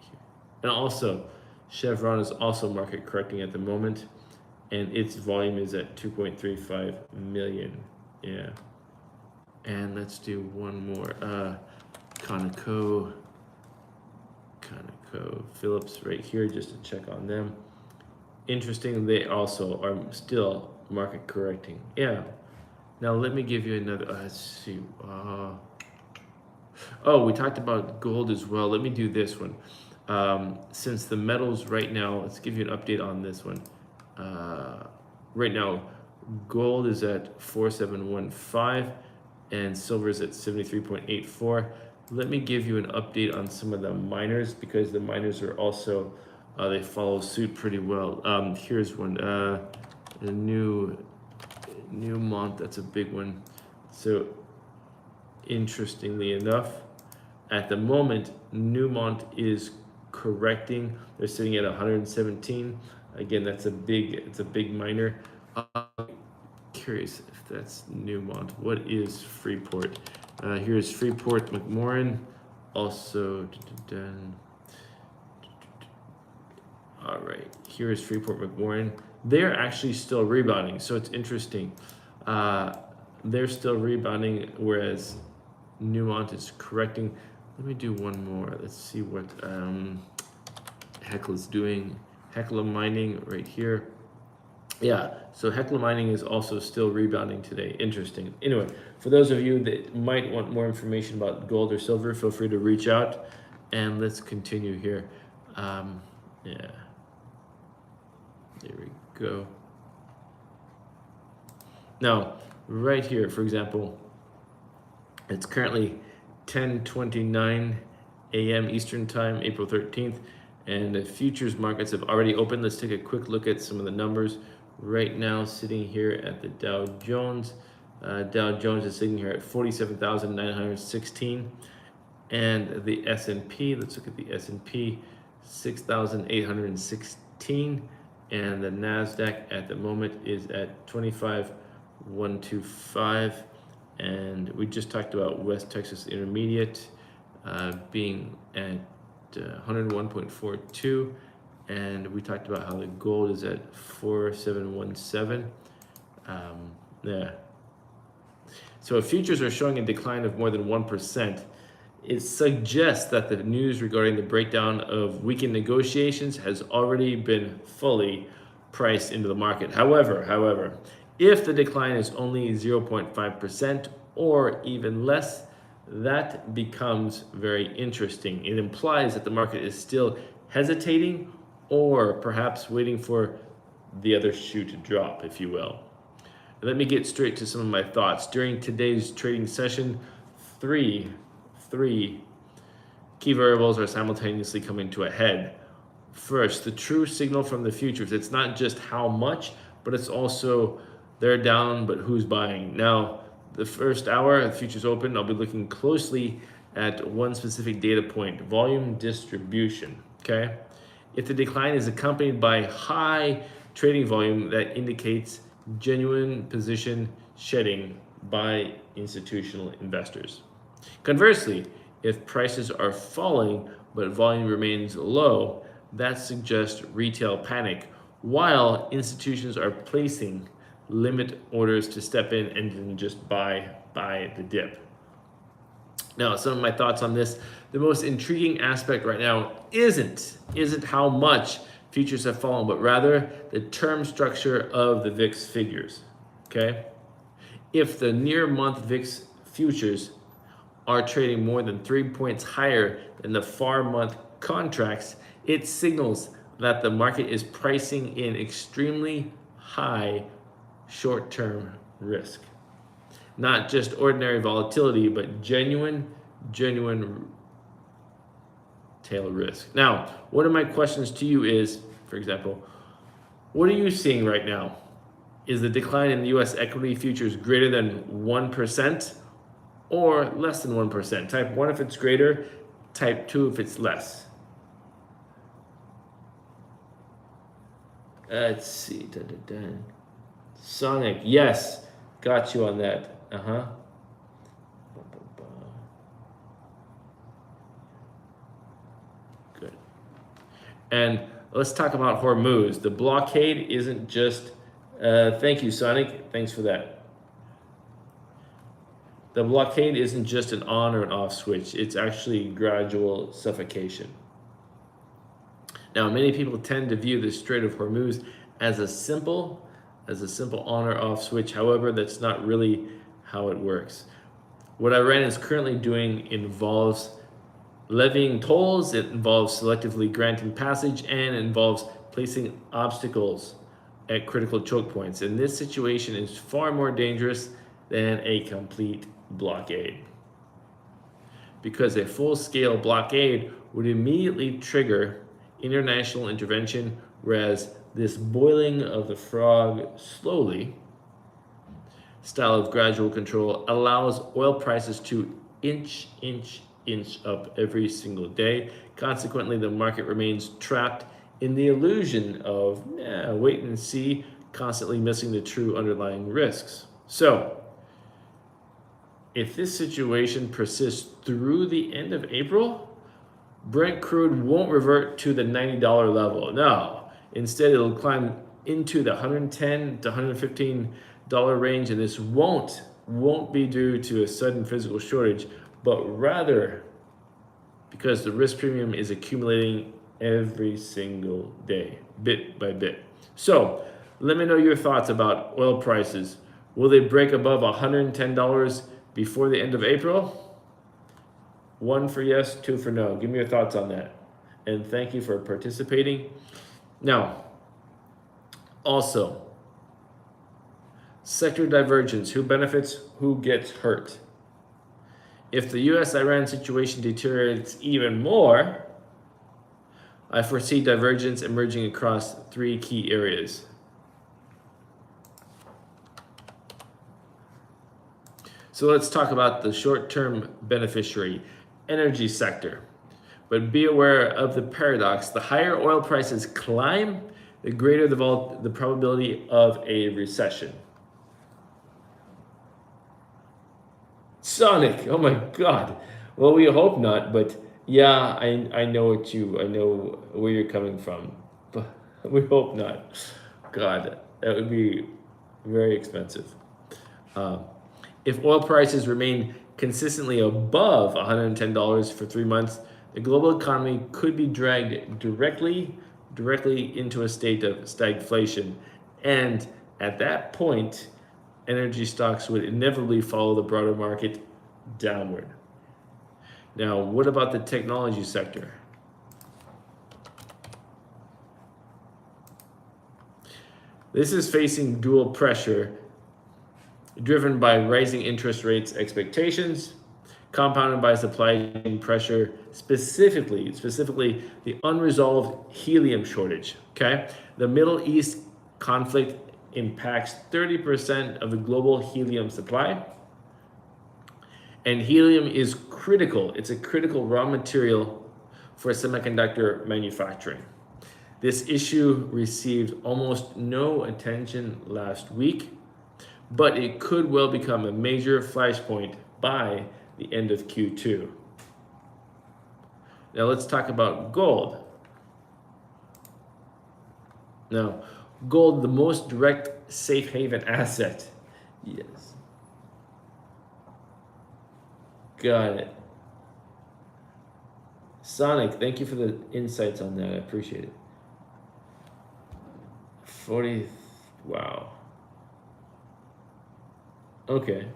here. And also, Chevron is also market correcting at the moment, and its volume is at 2.35 million. Yeah. And let's do one more. Conoco, Phillips right here, just to check on them. Interesting, they also are still market correcting. Yeah. Now let me give you another, let's see. Oh, we talked about gold as well. Let me do this one. Since the metals right now, let's give you an update on this one. Right now, gold is at 4715 and silver is at 73.84. Let me give you an update on some of the miners, because the miners are also, they follow suit pretty well. Here's one, the Newmont, that's a big one. So interestingly enough, at the moment, Newmont is correcting. They're sitting at 117. Again, it's a big miner. Curious if that's Newmont. What is Freeport? Here's Freeport McMoran. Also, all All right, here is Freeport McMoran. They're actually still rebounding, so it's interesting. They're still rebounding, whereas Newmont is correcting. Let me do one more. Let's see what Hecla's doing. Hecla Mining right here. Yeah, so Hecla Mining is also still rebounding today. Interesting. Anyway, for those of you that might want more information about gold or silver, feel free to reach out. And let's continue here. Yeah, there we go. Now, right here, for example, it's currently 10:29 a.m. Eastern Time, April 13th, and the futures markets have already opened. Let's take a quick look at some of the numbers. Right now, sitting here at the Dow Jones. Dow Jones is sitting here at 47,916. And the S&P, let's look at the S&P, 6,816. And the NASDAQ at the moment is at 25,125. And we just talked about West Texas Intermediate being at 101.42. And we talked about how the gold is at 4717. Yeah. So if futures are showing a decline of more than 1%, it suggests that the news regarding the breakdown of weekend negotiations has already been fully priced into the market. However, if the decline is only 0.5% or even less, that becomes very interesting. It implies that the market is still hesitating or perhaps waiting for the other shoe to drop, if you will. Let me get straight to some of my thoughts. During today's trading session, three key variables are simultaneously coming to a head. First, the true signal from the futures. It's not just how much, but it's also they're down, but who's buying. Now, the first hour, the futures open, I'll be looking closely at one specific data point, volume distribution, okay? If the decline is accompanied by high trading volume, that indicates genuine position shedding by institutional investors. Conversely, if prices are falling but volume remains low, that suggests retail panic, while institutions are placing limit orders to step in and then just buy the dip. Now, some of my thoughts on this. The most intriguing aspect right now isn't how much futures have fallen, but rather the term structure of the VIX figures, okay? If the near month VIX futures are trading more than 3 points higher than the far month contracts, it signals that the market is pricing in extremely high short-term risk. Not just ordinary volatility, but genuine tail risk. Now, one of my questions to you is, for example, what are you seeing right now? Is the decline in the U.S. equity futures greater than 1% or less than 1%? Type 1 if it's greater, type 2 if it's less. Let's see. Sonic, yes, got you on that. Good. And let's talk about Hormuz. The blockade isn't just, thank you, Sonic, thanks for that. The blockade isn't just an on or an off switch, it's actually gradual suffocation. Now, many people tend to view the Strait of Hormuz as a simple on or off switch. However, that's not really how it works. What Iran is currently doing involves levying tolls, it involves selectively granting passage, and it involves placing obstacles at critical choke points. And this situation is far more dangerous than a complete blockade, because a full-scale blockade would immediately trigger international intervention, whereas this boiling of the frog slowly style of gradual control allows oil prices to inch up every single day. Consequently, the market remains trapped in the illusion of wait and see, constantly missing the true underlying risks. So, if this situation persists through the end of April, Brent crude won't revert to the $90 level. No, Instead, it'll climb into the $110 to $115 range, and this won't be due to a sudden physical shortage, but rather because the risk premium is accumulating every single day, bit by bit. So let me know your thoughts about oil prices. Will they break above $110 before the end of April? 1 for yes, 2 for no. Give me your thoughts on that. And thank you for participating. Now, also, sector divergence. Who benefits? Who gets hurt? If the U.S. Iran situation deteriorates even more, I foresee divergence emerging across 3 key areas. So let's talk about the short-term beneficiary, energy sector. But be aware of the paradox. The higher oil prices climb, the greater the probability of a recession. Sonic, oh my God. Well, we hope not, but yeah, I know where you're coming from, but we hope not. God, that would be very expensive. If oil prices remain consistently above $110 for 3 months, the global economy could be dragged directly into a state of stagflation. And at that point, energy stocks would inevitably follow the broader market downward. Now, what about the technology sector? This is facing dual pressure driven by rising interest rates expectations, compounded by supply chain pressure, specifically the unresolved helium shortage. Okay, the Middle East conflict impacts 30% of the global helium supply, and helium is critical. It's a critical raw material for semiconductor manufacturing. This issue received almost no attention last week, but it could well become a major flashpoint by the end of Q2. Now let's talk about gold. Now, gold, the most direct safe haven asset. Yes. Got it. Sonic, thank you for the insights on that. I appreciate it. 40, wow. Okay.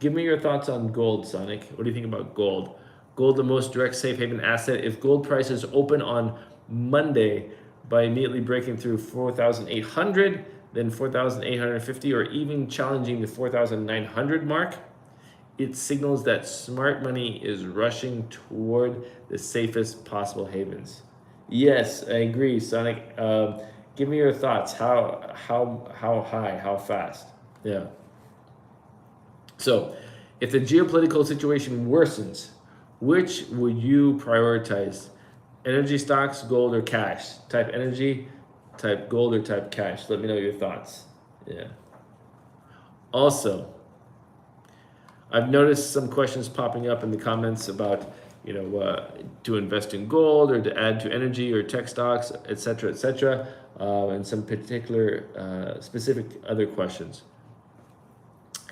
Give me your thoughts on gold, Sonic. What do you think about gold? Gold, the most direct safe haven asset. If gold prices open on Monday by immediately breaking through 4,800, then 4,850, or even challenging the 4,900 mark, it signals that smart money is rushing toward the safest possible havens. Yes, I agree, Sonic. Give me your thoughts. How high? How fast? Yeah. So, if the geopolitical situation worsens, which would you prioritize? Energy stocks, gold, or cash? Type energy, type gold, or type cash. Let me know your thoughts. Yeah. Also, I've noticed some questions popping up in the comments about, to invest in gold or to add to energy or tech stocks, etc., and some particular specific other questions.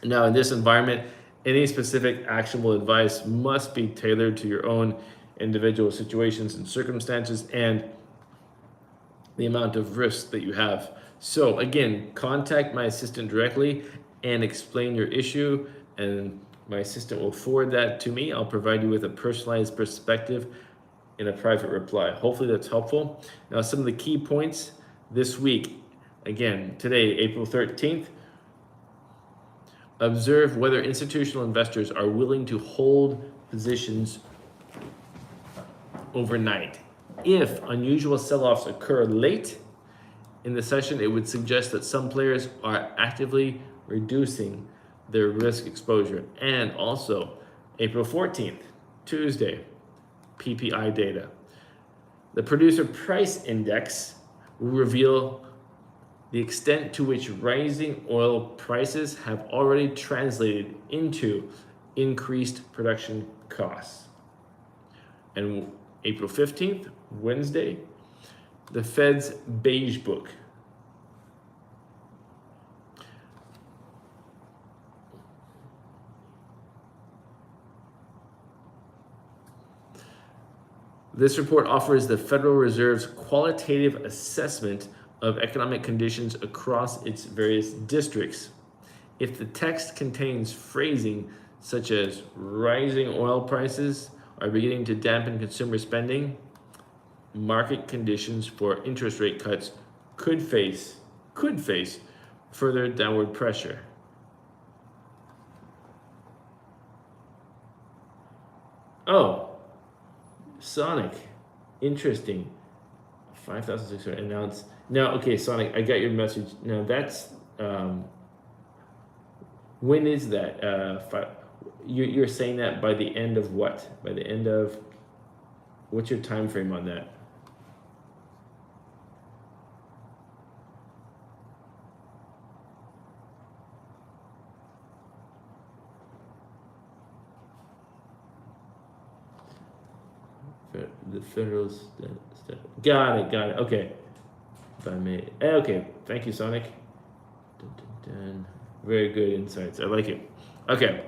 Now, in this environment, any specific actionable advice must be tailored to your own individual situations and circumstances and the amount of risk that you have. So again, contact my assistant directly and explain your issue, and my assistant will forward that to me. I'll provide you with a personalized perspective in a private reply. Hopefully that's helpful. Now, some of the key points this week, again, today, April 13th, observe whether institutional investors are willing to hold positions overnight. If unusual sell-offs occur late in the session, it would suggest that some players are actively reducing their risk exposure. And also, April 14th, Tuesday, PPI data. The producer price index will reveal the extent to which rising oil prices have already translated into increased production costs. And April 15th, Wednesday, the Fed's beige book. This report offers the Federal Reserve's qualitative assessment of economic conditions across its various districts. If the text contains phrasing such as rising oil prices are beginning to dampen consumer spending, market conditions for interest rate cuts could face further downward pressure. Oh, Sonic, interesting. 5,600 announced. Now, okay, Sonic, I got your message. Now that's when is that? You're saying that by the end of what? By the end of what's your time frame on that? The federal got it. Okay, if I may. Okay, thank you, Sonic. Dun, dun, dun. Very good insights. I like it. Okay.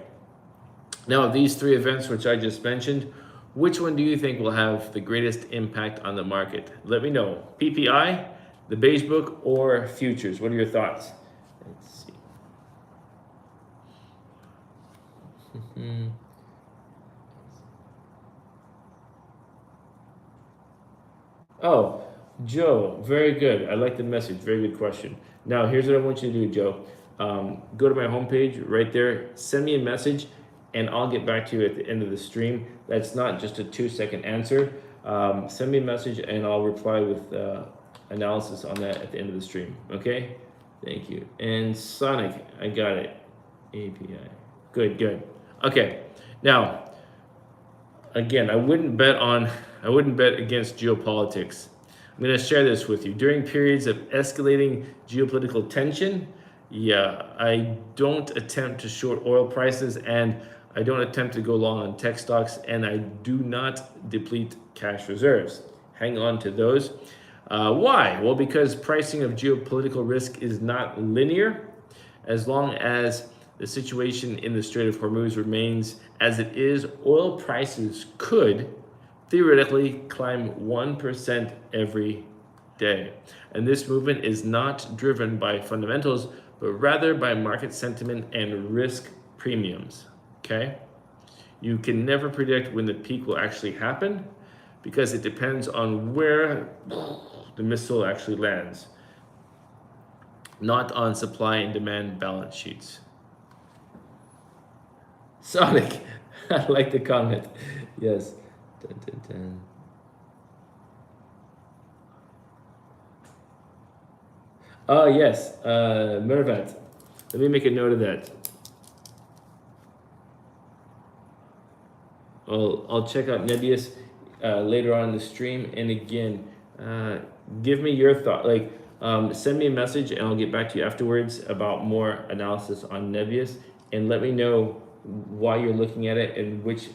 Now, of these three events which I just mentioned, which one do you think will have the greatest impact on the market? Let me know. PPI, the beige book, or futures? What are your thoughts? Let's see. Oh, Joe, very good. I like the message. Very good question. Now, here's what I want you to do, Joe. Go to my homepage right there, send me a message, and I'll get back to you at the end of the stream. That's not just a 2-second answer. Send me a message, and I'll reply with analysis on that at the end of the stream. Okay? Thank you. And Sonic, I got it. API. Good. Okay. Now, again, I wouldn't bet against geopolitics. I'm going to share this with you. During periods of escalating geopolitical tension, I don't attempt to short oil prices, and I don't attempt to go long on tech stocks, and I do not deplete cash reserves. Hang on to those. Why? Well, because pricing of geopolitical risk is not linear. As long as the situation in the Strait of Hormuz remains as it is, oil prices could theoretically climb 1% every day. And this movement is not driven by fundamentals, but rather by market sentiment and risk premiums. Okay? You can never predict when the peak will actually happen because it depends on where the missile actually lands, not on supply and demand balance sheets. Sonic, I like the comment. Yes. Dun, dun, dun. Oh, yes. Mervat. Let me make a note of that. I'll check out Nebius later on in the stream. And again, give me your thought. Send me a message and I'll get back to you afterwards about more analysis on Nebius. And let me know why you're looking at it and what's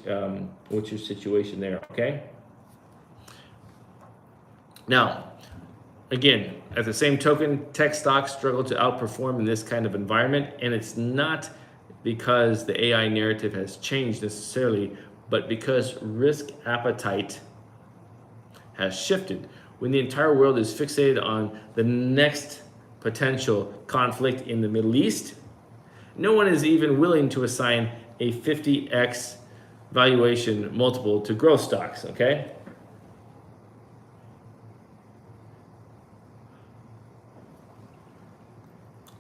your situation there, okay? Now, again, at the same token, tech stocks struggle to outperform in this kind of environment, and it's not because the AI narrative has changed necessarily, but because risk appetite has shifted. When the entire world is fixated on the next potential conflict in the Middle East, no one is even willing to assign a 50x valuation multiple to growth stocks, okay?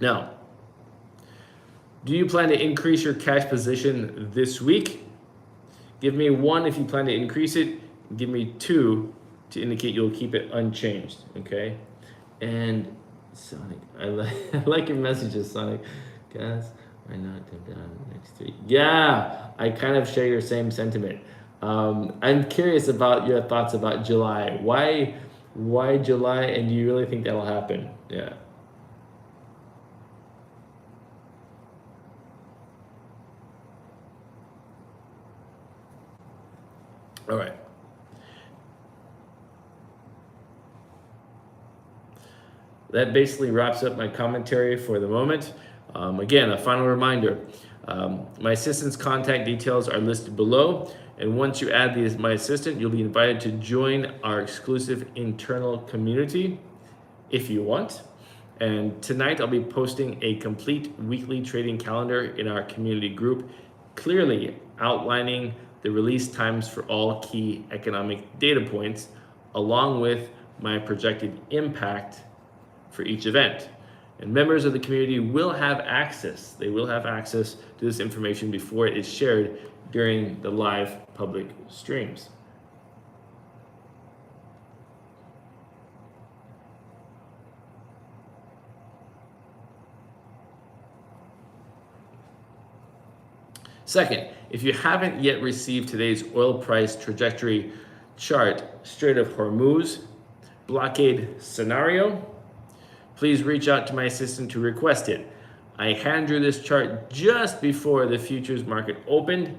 Now, do you plan to increase your cash position this week? Give me 1 if you plan to increase it. Give me 2 to indicate you'll keep it unchanged, okay? And Sonic, I like your messages, Sonic. Guys, why not come down next week? Yeah, I kind of share your same sentiment. I'm curious about your thoughts about July. Why July, and do you really think that'll happen? Yeah. All right. that basically wraps up my commentary for the moment. Again, a final reminder, my assistant's contact details are listed below. And once you add my assistant, you'll be invited to join our exclusive internal community if you want. And tonight I'll be posting a complete weekly trading calendar in our community group, clearly outlining the release times for all key economic data points, along with my projected impact for each event. And members of the community will have access. They will have access to this information before it is shared during the live public streams. Second, if you haven't yet received today's oil price trajectory chart, Strait of Hormuz blockade scenario, please reach out to my assistant to request it. I hand drew this chart just before the futures market opened.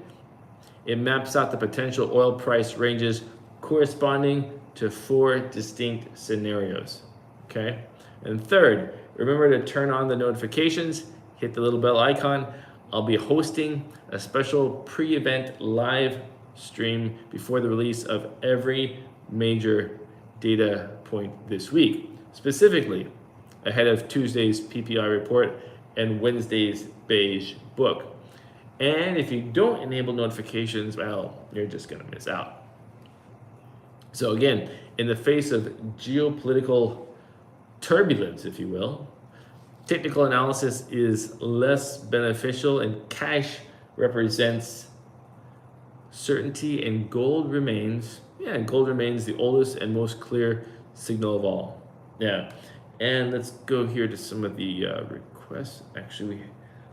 It maps out the potential oil price ranges corresponding to 4 distinct scenarios. Okay? And third, remember to turn on the notifications, hit the little bell icon. I'll be hosting a special pre-event live stream before the release of every major data point this week, specifically ahead of Tuesday's PPI report and Wednesday's beige book. And if you don't enable notifications, well, you're just gonna miss out. So again, in the face of geopolitical turbulence, if you will, technical analysis is less beneficial, and cash represents certainty, and gold remains the oldest and most clear signal of all. Yeah, and let's go here to some of the requests. Actually,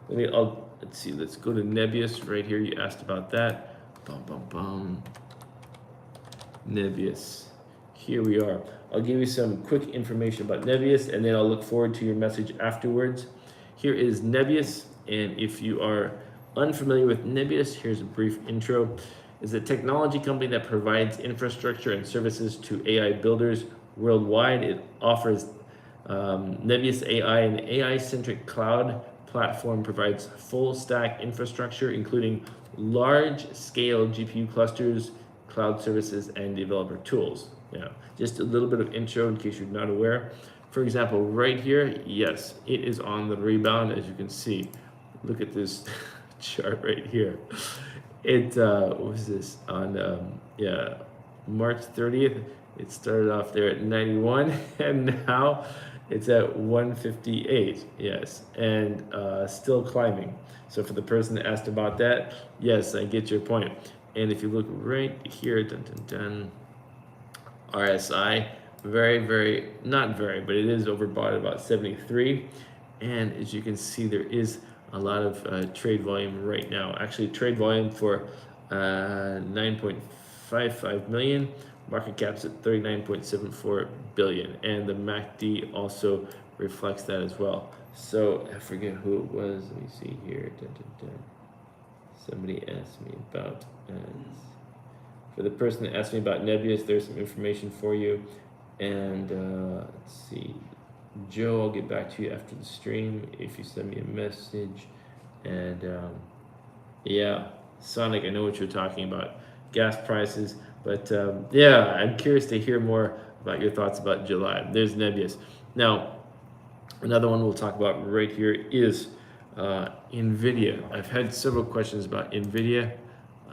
let's see. Let's go to Nebius right here. You asked about that. Nebius. Here we are. I'll give you some quick information about Nebius, and then I'll look forward to your message afterwards. Here is Nebius, and if you are unfamiliar with Nebius, here's a brief intro. It's a technology company that provides infrastructure and services to AI builders worldwide. It offers Nebius AI, an AI-centric cloud platform, provides full-stack infrastructure, including large-scale GPU clusters, cloud services, and developer tools. Yeah, just a little bit of intro in case you're not aware. For example, right here, yes, it is on the rebound, as you can see. Look at this chart right here. It what was this on March 30th? It started off there at 91, and now it's at 158. Yes, and still climbing. So for the person that asked about that, yes, I get your point. And if you look right here, RSI, not very, but it is overbought at about 73. And as you can see, there is a lot of trade volume right now. Actually, trade volume for 9.55 million. Market cap's at 39.74 billion. And the MACD also reflects that as well. So I forget who it was. Let me see here. Somebody asked me about for the person that asked me about Nebius, there's some information for you. And let's see, Joe, I'll get back to you after the stream if you send me a message. And yeah, Sonic, I know what you're talking about, gas prices. But yeah, I'm curious to hear more about your thoughts about July. There's Nebius. Now, another one we'll talk about right here is NVIDIA. I've had several questions about NVIDIA.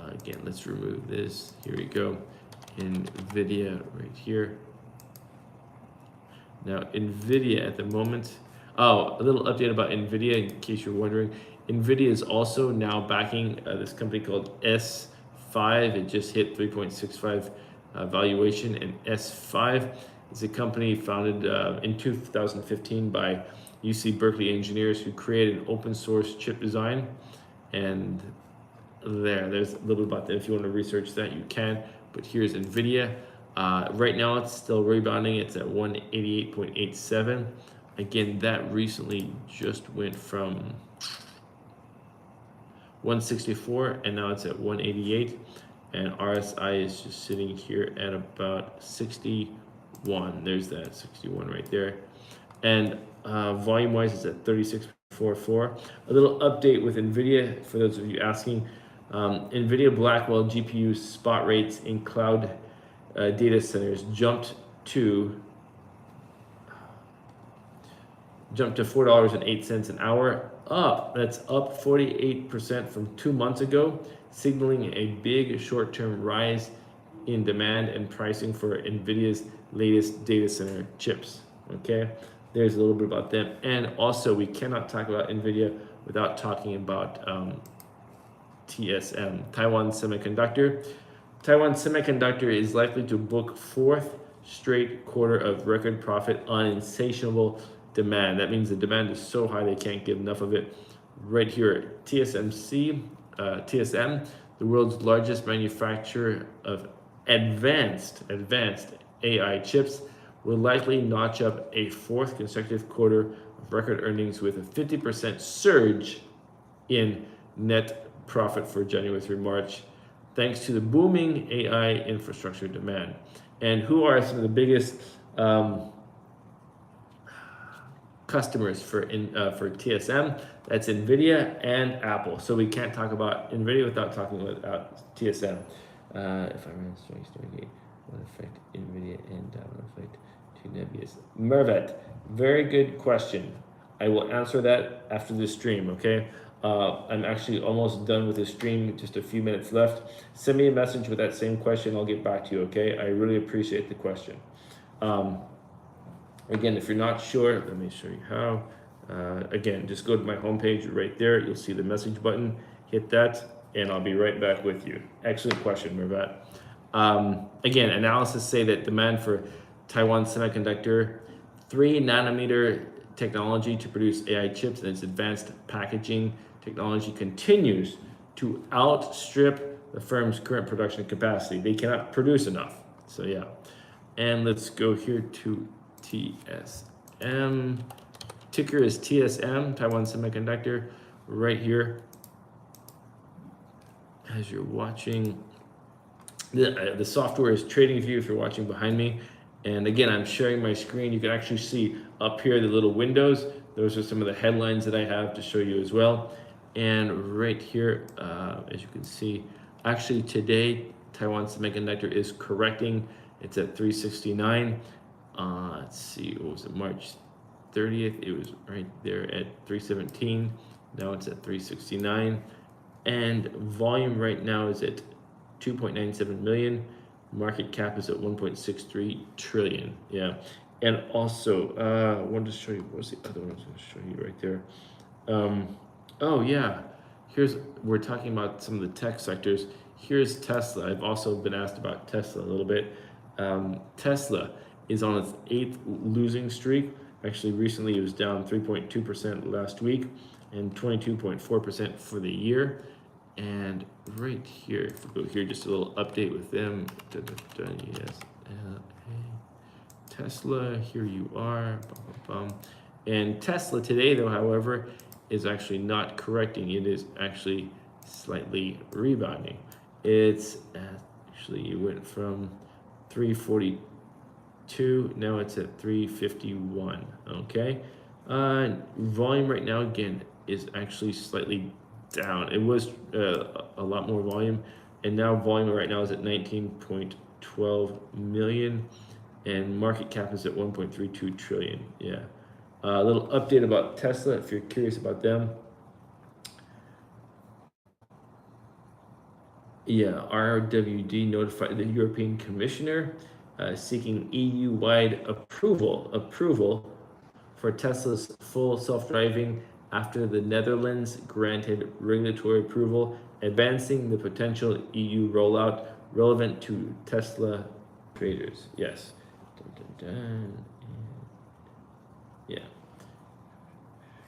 Again, let's remove this. Here we go. NVIDIA right here. Now, NVIDIA at the moment. Oh, a little update about NVIDIA in case you're wondering. NVIDIA is also now backing this company called S5. It just hit 3.65 valuation, and S5 is a company founded in 2015 by UC Berkeley engineers who created an open source chip design. And there's a little bit about that. If you want to research that, you can. But here's NVIDIA. Right now, it's still rebounding. It's at 188.87. Again, that recently just went from 164, and now it's at 188. And RSI is just sitting here at about 61. There's that 61 right there. And volume-wise, it's at 36.44. A little update with NVIDIA, for those of you asking. NVIDIA Blackwell GPU spot rates in cloud data centers jumped to $4.08 an hour, that's up 48% from 2 months ago, signaling a big short-term rise in demand and pricing for NVIDIA's latest data center chips. Okay, there's a little bit about them. And also, we cannot talk about NVIDIA without talking about TSM, Taiwan Semiconductor. Taiwan Semiconductor is likely to book fourth straight quarter of record profit on insatiable demand. That means the demand is so high they can't get enough of it. Right here, TSM, the world's largest manufacturer of advanced AI chips, will likely notch up a fourth consecutive quarter of record earnings with a 50% surge in net profit for January through March, thanks to the booming AI infrastructure demand. And who are some of the biggest customers for TSM? That's NVIDIA and Apple. So we can't talk about NVIDIA without talking about TSM. If I ran Stargate, what affect NVIDIA and what affect to Nebius? Mervet, very good question. I will answer that after this stream, okay? I'm actually almost done with the stream, just a few minutes left. Send me a message with that same question, I'll get back to you, okay? I really appreciate the question. Again, if you're not sure, let me show you how. Again, just go to my homepage right there. You'll see the message button. Hit that, and I'll be right back with you. Excellent question, Mervat. Again, analysis say that demand for Taiwan Semiconductor 3 nanometer technology to produce AI chips and its advanced packaging technology continues to outstrip the firm's current production capacity. They cannot produce enough. So yeah. And let's go here to TSM. Ticker is TSM, Taiwan Semiconductor, right here. As you're watching, the software is TradingView if you're watching behind me. And again, I'm sharing my screen. You can actually see up here the little windows. Those are some of the headlines that I have to show you as well. And right here, as you can see, actually today, Taiwan Semiconductor is correcting. It's at 369. Let's see, what was it, March 30th? It was right there at 317. Now it's at 369. And volume right now is at 2.97 million. Market cap is at 1.63 trillion. Yeah. And also, I wanted to show you, what's the other one I was going to show you right there? Oh yeah, we're talking about some of the tech sectors. Here's Tesla. I've also been asked about Tesla a little bit. Tesla is on its 8th losing streak. Actually, recently it was down 3.2% last week and 22.4% for the year. And right here, if we go here, just a little update with them. Yes, Tesla, here you are. And Tesla today, though, however, is actually not correcting. It is actually slightly rebounding. It's actually, it went from 342, now it's at 351, okay? Volume right now, again, is actually slightly down. It was a lot more volume, and now volume right now is at 19.12 million, and market cap is at 1.32 trillion. Yeah. A little update about Tesla if you're curious about them. Yeah, RWD notified the European Commissioner seeking EU-wide approval for Tesla's full self-driving after the Netherlands granted regulatory approval, advancing the potential EU rollout relevant to Tesla traders. Yes. Dun, dun, dun. Yeah.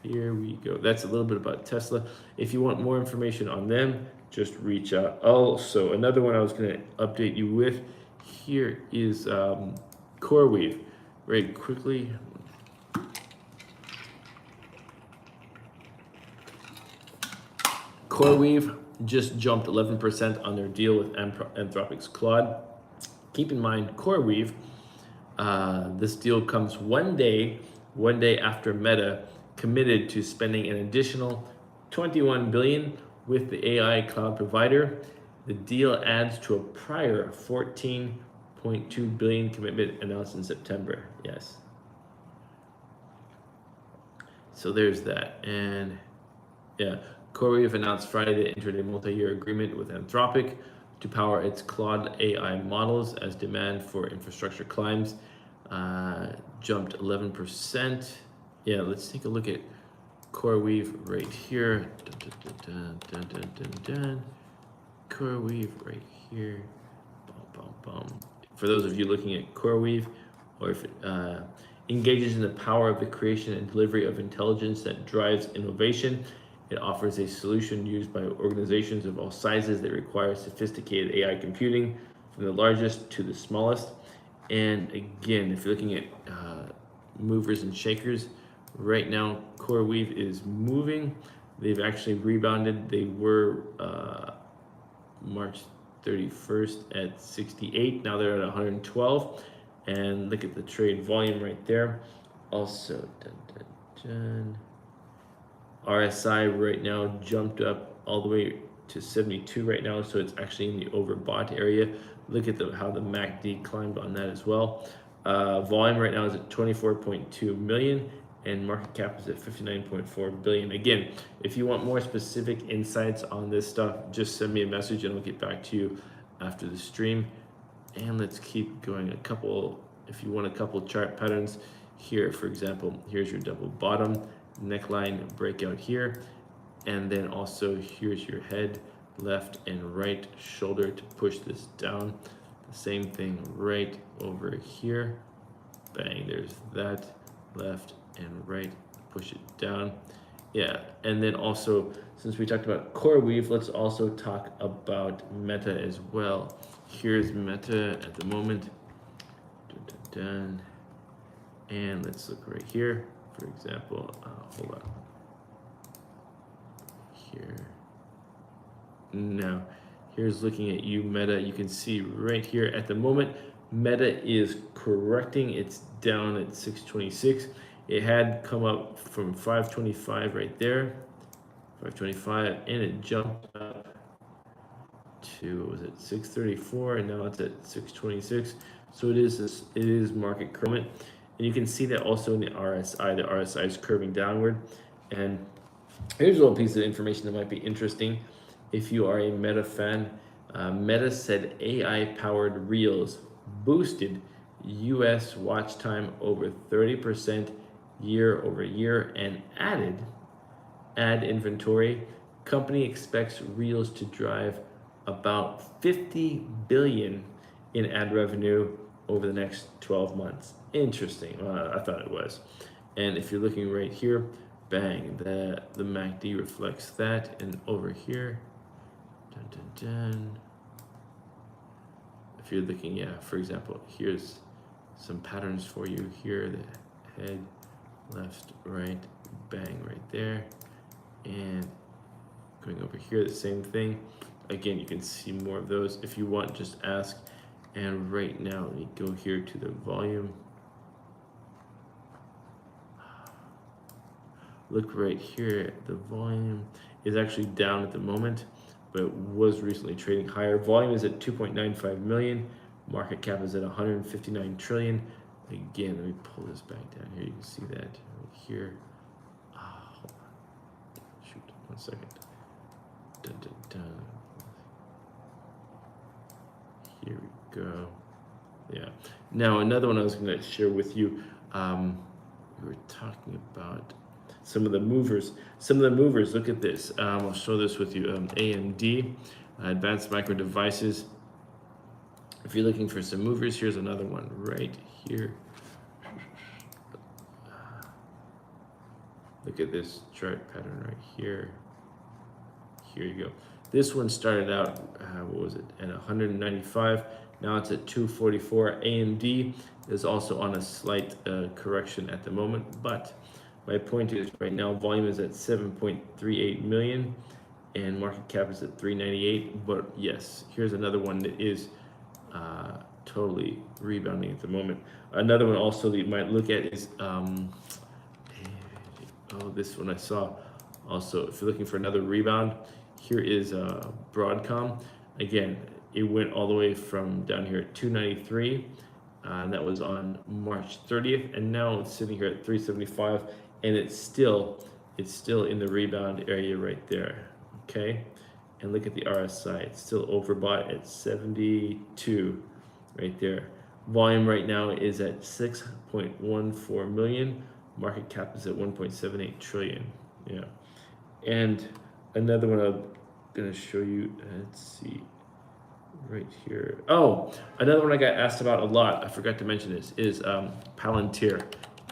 Here we go. That's a little bit about Tesla. If you want more information on them, just reach out. Also, another one I was going to update you with here is CoreWeave. Very quickly. CoreWeave just jumped 11% on their deal with Anthropic's Claude. Keep in mind, CoreWeave, this deal comes one day one day after Meta committed to spending an additional 21 billion with the AI cloud provider. The deal adds to a prior 14.2 billion commitment announced in September. Yes. So there's that. And yeah, CoreWeave announced Friday the intraday multi-year agreement with Anthropic to power its Claude AI models as demand for infrastructure climbs. Jumped 11%. Yeah, let's take a look at CoreWeave right here. Dun, dun, dun, dun, dun, dun. CoreWeave right here. Bum, bum, bum. For those of you looking at CoreWeave, or if it engages in the power of the creation and delivery of intelligence that drives innovation, it offers a solution used by organizations of all sizes that require sophisticated AI computing, from the largest to the smallest. And again, if you're looking at movers and shakers, right now CoreWeave is moving. They've actually rebounded. They were March 31st at 68. Now they're at 112. And look at the trade volume right there. Also, RSI right now jumped up all the way to 72 right now, so it's actually in the overbought area. Look at how the MACD climbed on that as well. Volume right now is at 24.2 million, and market cap is at 59.4 billion. Again, if you want more specific insights on this stuff, just send me a message and I'll get back to you after the stream. And let's keep going. If you want a couple chart patterns here, for example, here's your double bottom, neckline breakout here, and then also here's your head, left and right shoulder to push this down. The same thing right over here. Bang, there's that, left and right, push it down. Yeah, and then also, since we talked about CoreWeave, let's also talk about Meta as well. Here's Meta at the moment. Dun, dun, dun. And let's look right here. For example, hold on. Here. Now, here's looking at Meta. You can see right here at the moment, Meta is correcting. It's down at 626. It had come up from 525 right there, 525, and it jumped up to, was it 634, and now it's at 626. So it is market current. And you can see that also in the RSI. The RSI is curving downward. And here's a little piece of information that might be interesting if you are a Meta fan. Meta said AI-powered Reels boosted U.S. watch time over 30% year over year, and added ad inventory. Company expects Reels to drive about 50 billion in ad revenue over the next 12 months. Interesting. I thought it was. And if you're looking right here, bang, the MACD reflects that. And over here, dun, dun, dun. If you're looking, yeah, for example, here's some patterns for you here. The head, left, right, bang, right there. And going over here, the same thing. Again, you can see more of those. If you want, just ask. And right now, let me go here to the volume. Look right here, the volume is actually down at the moment, but was recently trading higher. Volume is at 2.95 million. Market cap is at 159 trillion. Again, let me pull this back down here. You can see that right here. Hold on. Shoot, 1 second. Dun, dun, dun. Here we go. Yeah. Now, another one I was going to share with you. We were talking about some of the movers. Look at this. I'll show this with you. AMD, Advanced Micro Devices. If you're looking for some movers, here's another one right here. Look at this chart pattern right here. Here you go. This one started out, what was it, at 195. Now it's at 244. AMD is also on a slight correction at the moment, but my point is right now volume is at 7.38 million and market cap is at 398. But yes, here's another one that is totally rebounding at the moment. Another one also that you might look at is Oh, this one I saw. Also, if you're looking for another rebound, here is Broadcom. Again, it went all the way from down here at 293, and that was on March 30th, and now it's sitting here at 375, and it's still in the rebound area right there. Okay, and look at the RSI; it's still overbought at 72, right there. Volume right now is at 6.14 million. Market cap is at 1.78 trillion. Yeah. And another one I'm gonna show you, let's see, right here. Oh, another one I got asked about a lot, I forgot to mention this, is Palantir.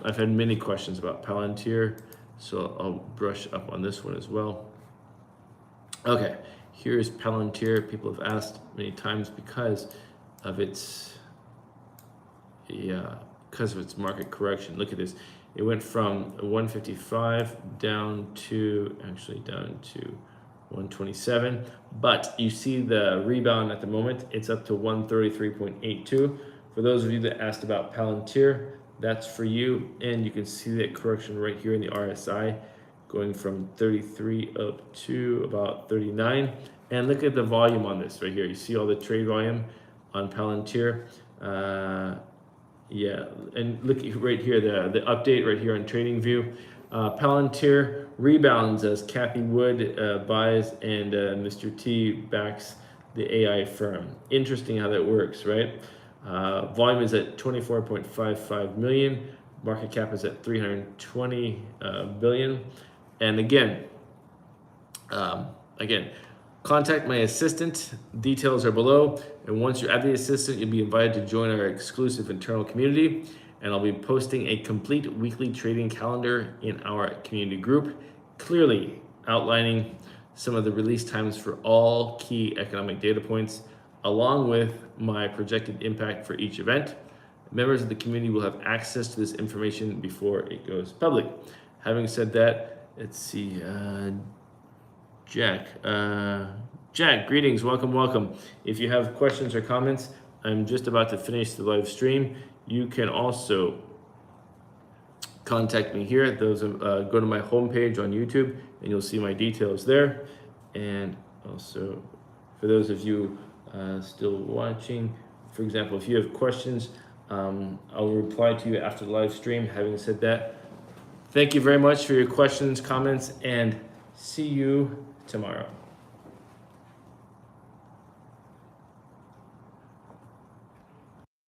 I've had many questions about Palantir, so I'll brush up on this one as well. Okay, here's Palantir. People have asked many times because of its market correction. Look at this. It went from 155 down to 127, but you see the rebound at the moment. It's up to 133.82. For those of you that asked about Palantir, that's for you, and you can see that correction right here in the RSI, going from 33 up to about 39. And look at the volume on this right here. You see all the trade volume on Palantir. Yeah, and look right here, the update right here on TradingView. Palantir rebounds as Kathy Wood buys and Mr. T backs the AI firm. Interesting how that works, right? Volume is at 24.55 million. Market cap is at 320 billion. And again, contact my assistant. Details are below. And once you add the assistant, you'll be invited to join our exclusive internal community. And I'll be posting a complete weekly trading calendar in our community group, clearly outlining some of the release times for all key economic data points, along with my projected impact for each event. Members of the community will have access to this information before it goes public. Having said that, let's see, Jack, greetings, welcome. If you have questions or comments, I'm just about to finish the live stream. You can also contact me here. Go to my homepage on YouTube, and you'll see my details there. And also, for those of you still watching, for example, if you have questions, I'll reply to you after the live stream. Having said that, thank you very much for your questions, comments, and see you tomorrow.